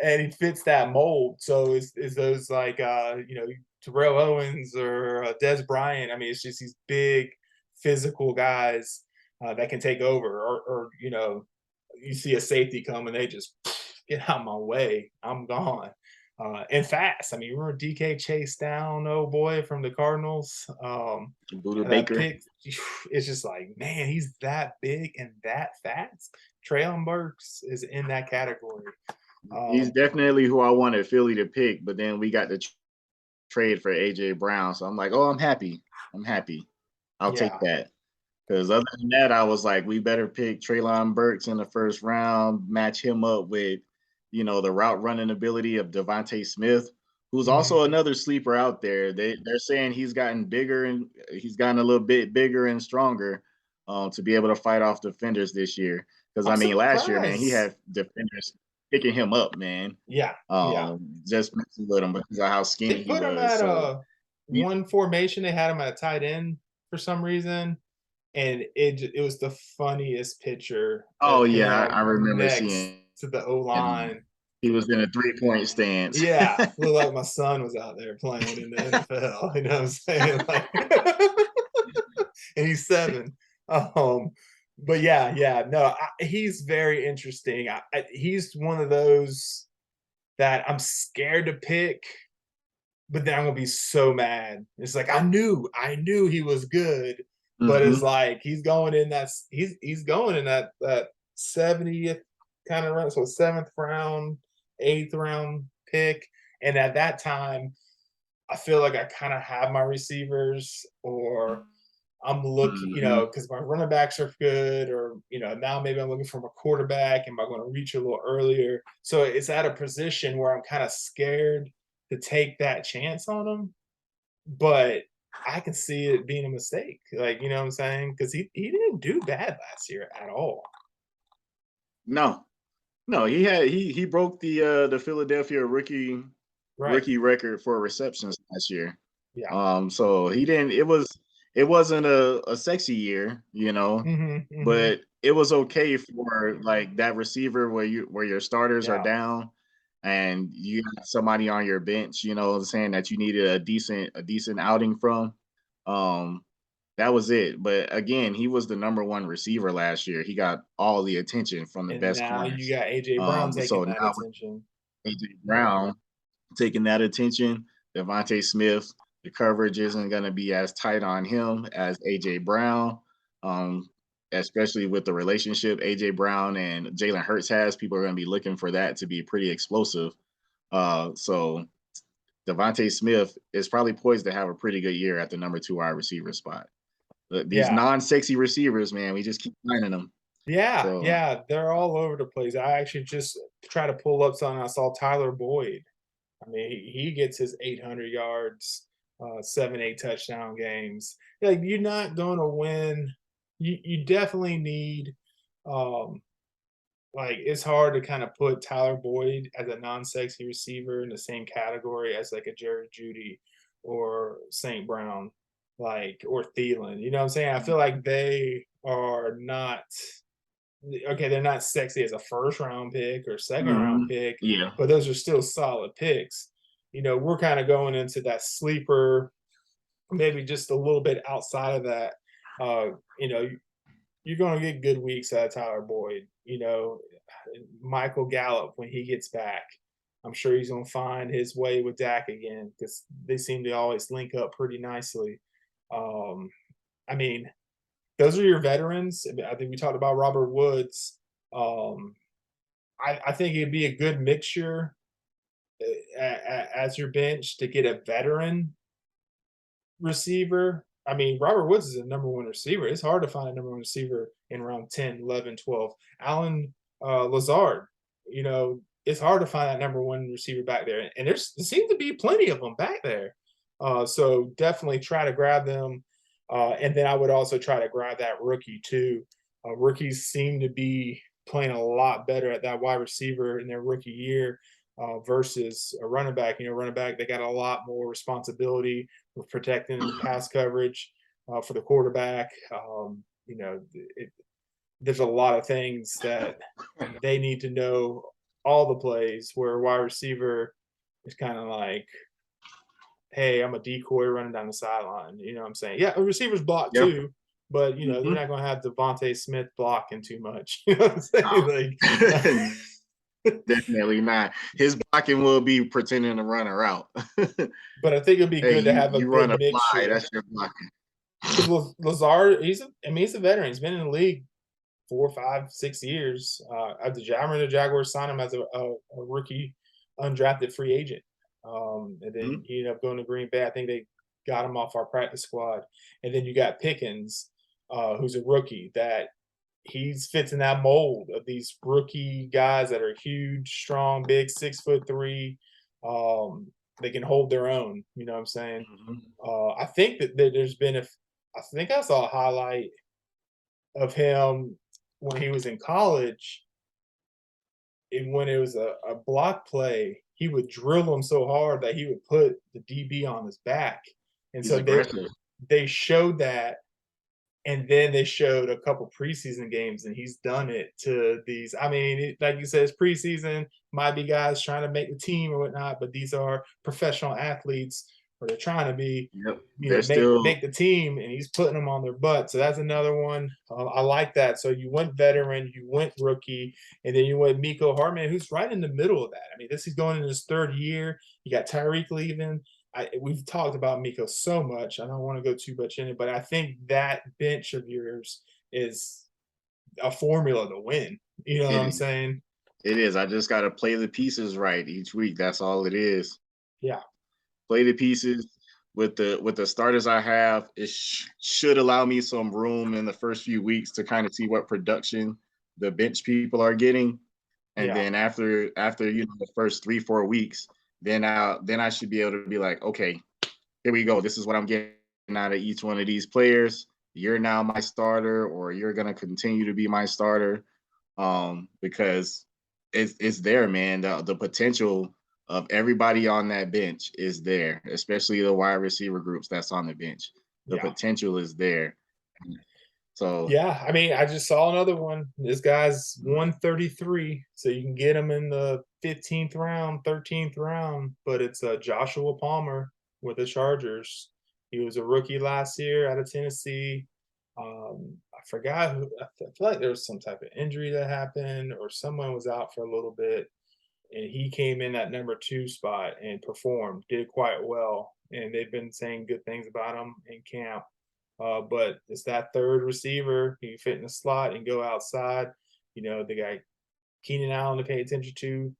And he fits that mold. So is those like Terrell Owens or Des Bryant? I mean, it's just these big physical guys that can take over, or you see a safety come and they just get out of my way. I'm gone. And fast. I mean, you remember DK chased down, oh boy, from the Cardinals. Buda And that Baker. pick, it's just like, man, he's that big and that fast. Traylon Burks is in that category. He's Um, definitely who I wanted Philly to pick, but then we got the trade for AJ Brown. So I'm like, oh, I'm happy. I'm happy. I'll take yeah, that. Because other than that, I was like, we better pick Treylon Burks in the first round, match him up with, the route running ability of Devontae Smith, who's also mhm. another sleeper out there. They're saying he's gotten bigger and he's gotten a little bit bigger and stronger to be able to fight off defenders this year. Because I'm I mean, last year, man, he surprised. had defenders picking him up, man. Yeah, yeah. Just messing with him because of how They skinny he put him was. at So a one formation. They had him at a tight end for some reason, and it was the funniest picture oh of yeah, I him remember next seeing to the O him. line. He was in a 3-point stance. Yeah, looked like my son was out there playing in the NFL. You know what I'm saying? Like, and he's 7. But yeah, no, he's very interesting. He's one of those that I'm scared to pick, but then I'm gonna be so mad. It's like I knew he was good, but it's Hmm. like he's going in he's going in that 70th kind of round, so 7th round, 8th round pick, and at that time, I feel like I kind of have my receivers, or I'm looking, Hmm. because my running backs are good, or now maybe I'm looking for a quarterback. Am I going to reach a little earlier? So it's at a position where I'm kind of scared to take that chance on him, but I can see it being a mistake. Like, you know what I'm saying? Because he didn't do bad last year at all. No, no, he broke the Philadelphia Right. rookie record for receptions last year. Yeah. So he didn't. It wasn't a sexy year, Hmm. but it was okay for like that receiver where your starters are Yeah. down and you got somebody on your bench, saying that you needed a decent outing from. Um, that was it. But again, he was the number one receiver last year. He got all the attention from the And best now you corners. got AJ Brown So taking that now with attention. AJ Brown taking that attention, Devontae Smith, the coverage isn't going to be as tight on him as AJ Brown. Um, Especially with the relationship AJ Brown and Jalen Hurts has, people are going to be looking for that to be pretty explosive. So Devontae Smith is probably poised to have a pretty good year at the number 2 wide receiver spot. But these Yeah. non-sexy receivers, man, we just keep finding them. Yeah, So yeah, they're all over the place. I actually just try to pull up something. I saw Tyler Boyd. I mean, he gets his 800 yards, 7, 8 touchdown games. Like, you're not going to win. You definitely need, um, like, it's hard to kind of put Tyler Boyd as a non-sexy receiver in the same category as like a Jerry Judy or St. Brown, like, or Thielen. You know what I'm saying? I feel like they are not okay, they're not sexy as a first round pick or second round mhm, pick, yeah. but those are still solid picks. We're kind of going into that sleeper maybe just a little bit outside of that, you know, you're going to get good weeks out of Tyler Boyd. You know, Michael Gallup when he gets back, I'm sure he's going to find his way with Dak again because they seem to always link up pretty nicely. Um, I mean, those are your veterans. I think we talked about Robert Woods. Um, I think it'd be a good mixture as your bench to get a veteran receiver. I mean, Robert Woods is a number one receiver. It's hard to find a number one receiver in round 10, 11, 12. Alan Lazard, you know, it's hard to find that number one receiver back there. And there seems to be plenty of them back there. So definitely try to grab them. And then I would also try to grab that rookie too. Rookies seem to be playing a lot better at that wide receiver in their rookie year versus a running back. You know, running back, they got a lot more responsibility with protecting pass coverage for the quarterback. You know, there's a lot of things that they need to know all the plays where a wide receiver is kind of like, hey, I'm a decoy running down the sideline. You know what I'm saying? Yeah, a receiver's block Yep. too, but you know, Mhm. they're not going to have Devontae Smith blocking too much. You know what I'm saying? No. Like, Definitely not. His blocking will be pretending to run a route. but I think it'd be Hey, good to have a you run good a fly, mixture. that's your blocking. Because Lazard, he's a veteran. He's been in the league 4, 5, 6 years. I remember the Jaguars signed him as a rookie, undrafted free agent, and then Mhm. he ended up going to Green Bay. I think they got him off our practice squad. And then you got Pickens, who's a rookie that he's fits in that mold of these rookie guys that are huge, strong, big, 6'3". They can hold their own. You know what I'm saying? Mhm. I think that there's been I think I saw a highlight of him when he was in college. And when it was a block play, he would drill him so hard that he would put the DB on his back. And He's so aggressive. they showed that, and then they showed a couple preseason games, and he's done it to these. I mean, like you said, it's preseason, might be guys trying to make the team or whatnot, but these are professional athletes, or they're trying to be, Yep. you They're know, still make the team, and he's putting them on their butt. So that's another one. I like that. So you went veteran, you went rookie, and then you went Miko Hartman, who's right in the middle of that. I mean, this is going in his third year. You got Tyreek leaving. We've talked about Miko so much. I don't want to go too much in it, but I think that bench of yours is a formula to win. You know what it I'm is. saying? It is. I just gotta play the pieces right each week. That's all it is. Yeah. Play the pieces with the starters I have. It should allow me some room in the first few weeks to kind of see what production the bench people are getting, and Yeah. then after the first 3-4 weeks, then I should be able to be like, okay, here we go. This is what I'm getting out of each one of these players. You're now my starter, or you're gonna continue to be my starter, because it's there, man. The potential of everybody on that bench is there, especially the wide receiver groups that's on the bench. The Yeah. potential is there. So Yeah. I mean, I just saw another one. This guy's 133, so you can get him in the 15th round, 13th round, but it's Joshua Palmer with the Chargers. He was a rookie last year out of Tennessee. I forgot who. I feel like there was some type of injury that happened, or someone was out for a little bit, and he came in that number 2 spot and performed, did quite well. And they've been saying good things about him in camp. But it's that third receiver. He can fit in the slot and go outside. You know, the guy Keenan Allen to pay attention to,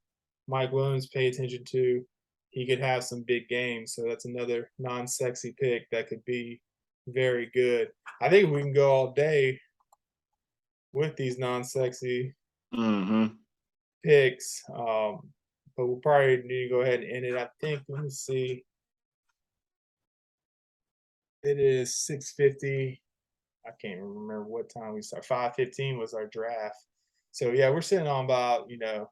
Mike Williams pay attention to. He could have some big games. So that's another non-sexy pick that could be very good. I think we can go all day with these non-sexy mhm. picks. But we'll probably need to go ahead and end it. I think, let me see. It is 6:50. I can't remember what time we start. 5:15 was our draft. So yeah, we're sitting on about, a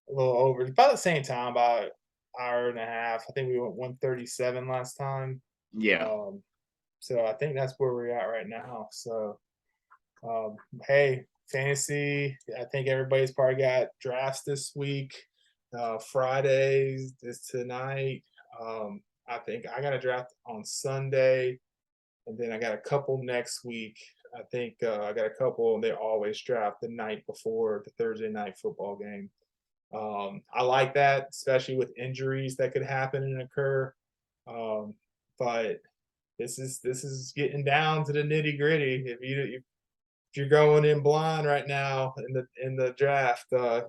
little over about the same time, about hour and a half. I think we went 137 last time. Yeah. Um, so I think that's where we're at right now. So um, hey, fantasy, I think everybody's probably got drafts this week. Fridays is tonight. I think I got a draft on Sunday, and then I got a couple next week. I think I got a couple. They always draft the night before the Thursday night football game. I like that, especially with injuries that could happen and occur. But this is getting down to the nitty gritty. If you're going in blind right now in the draft,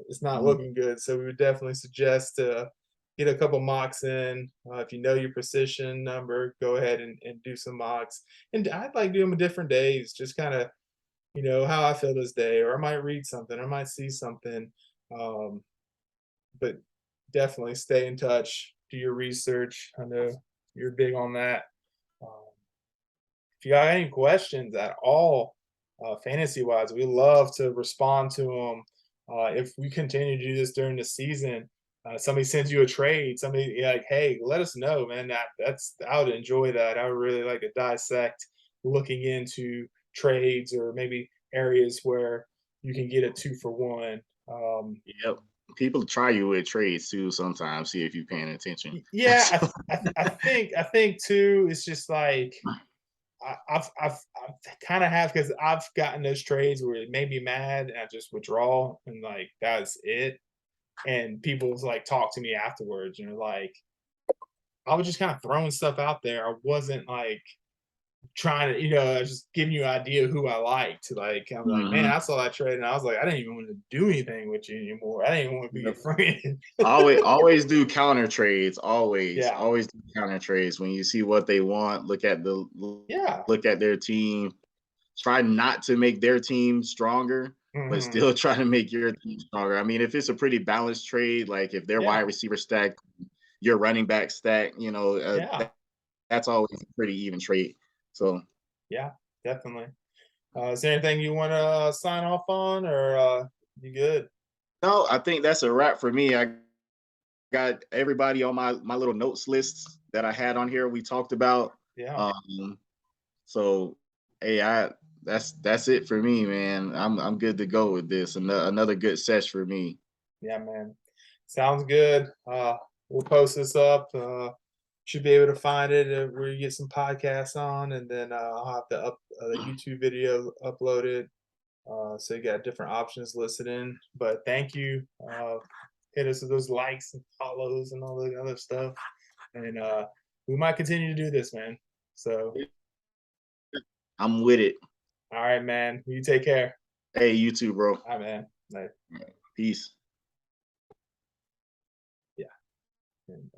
it's not looking good. So we would definitely suggest to get a couple mocks in. If you know your position number, go ahead and do some mocks. And I'd like to do them on different days, just kind of how I feel this day, or I might read something, or I might see something. Um, but definitely stay in touch, do your research. I know you're big on that. Um, if you got any questions at all, fantasy wise, we love to respond to them. If we continue to do this during the season, somebody sends you a trade, somebody like, hey, let us know, man. I would enjoy that. I would really like to dissect looking into trades or maybe areas where you can get a 2-for-1. Yep. People try you with trades too sometimes, see if you're paying attention. Yeah, I think too. It's just like I've kind of have, because I've gotten those trades where it made me mad and I just withdraw and like that's it. And people's like talk to me afterwards and they're like, I was just kind of throwing stuff out there. I wasn't like trying to, I was just giving you an idea of who I liked. Like, I'm like, man, I saw that trade and I was like, I didn't even want to do anything with you anymore. I didn't even want to be your friend. always do counter trades. Yeah. Always do counter trades. When you see what they want, look at their team. Try not to make their team stronger, but still try to make your team stronger. I mean, if it's a pretty balanced trade, like if their wide receiver stack, your running back stack, that's always a pretty even trade. So yeah, definitely. Is there anything you want to sign off on, or you good? no, I think that's a wrap for me. I got everybody on my little notes list that I had on here. We talked about. Yeah. So hey, that's it for me, man. I'm good to go with this. Another good sesh for me. Yeah, man. Sounds good. We'll post this up. Should be able to find it where you get some podcasts on, and then I'll have to up the YouTube video uploaded. So you got different options listening. But thank you. Hit us with those likes and follows and all the other stuff. And we might continue to do this, man. So I'm with it. all right, man. You take care. Hey, you too, bro. All right, man. Nice. Peace. Yeah. And,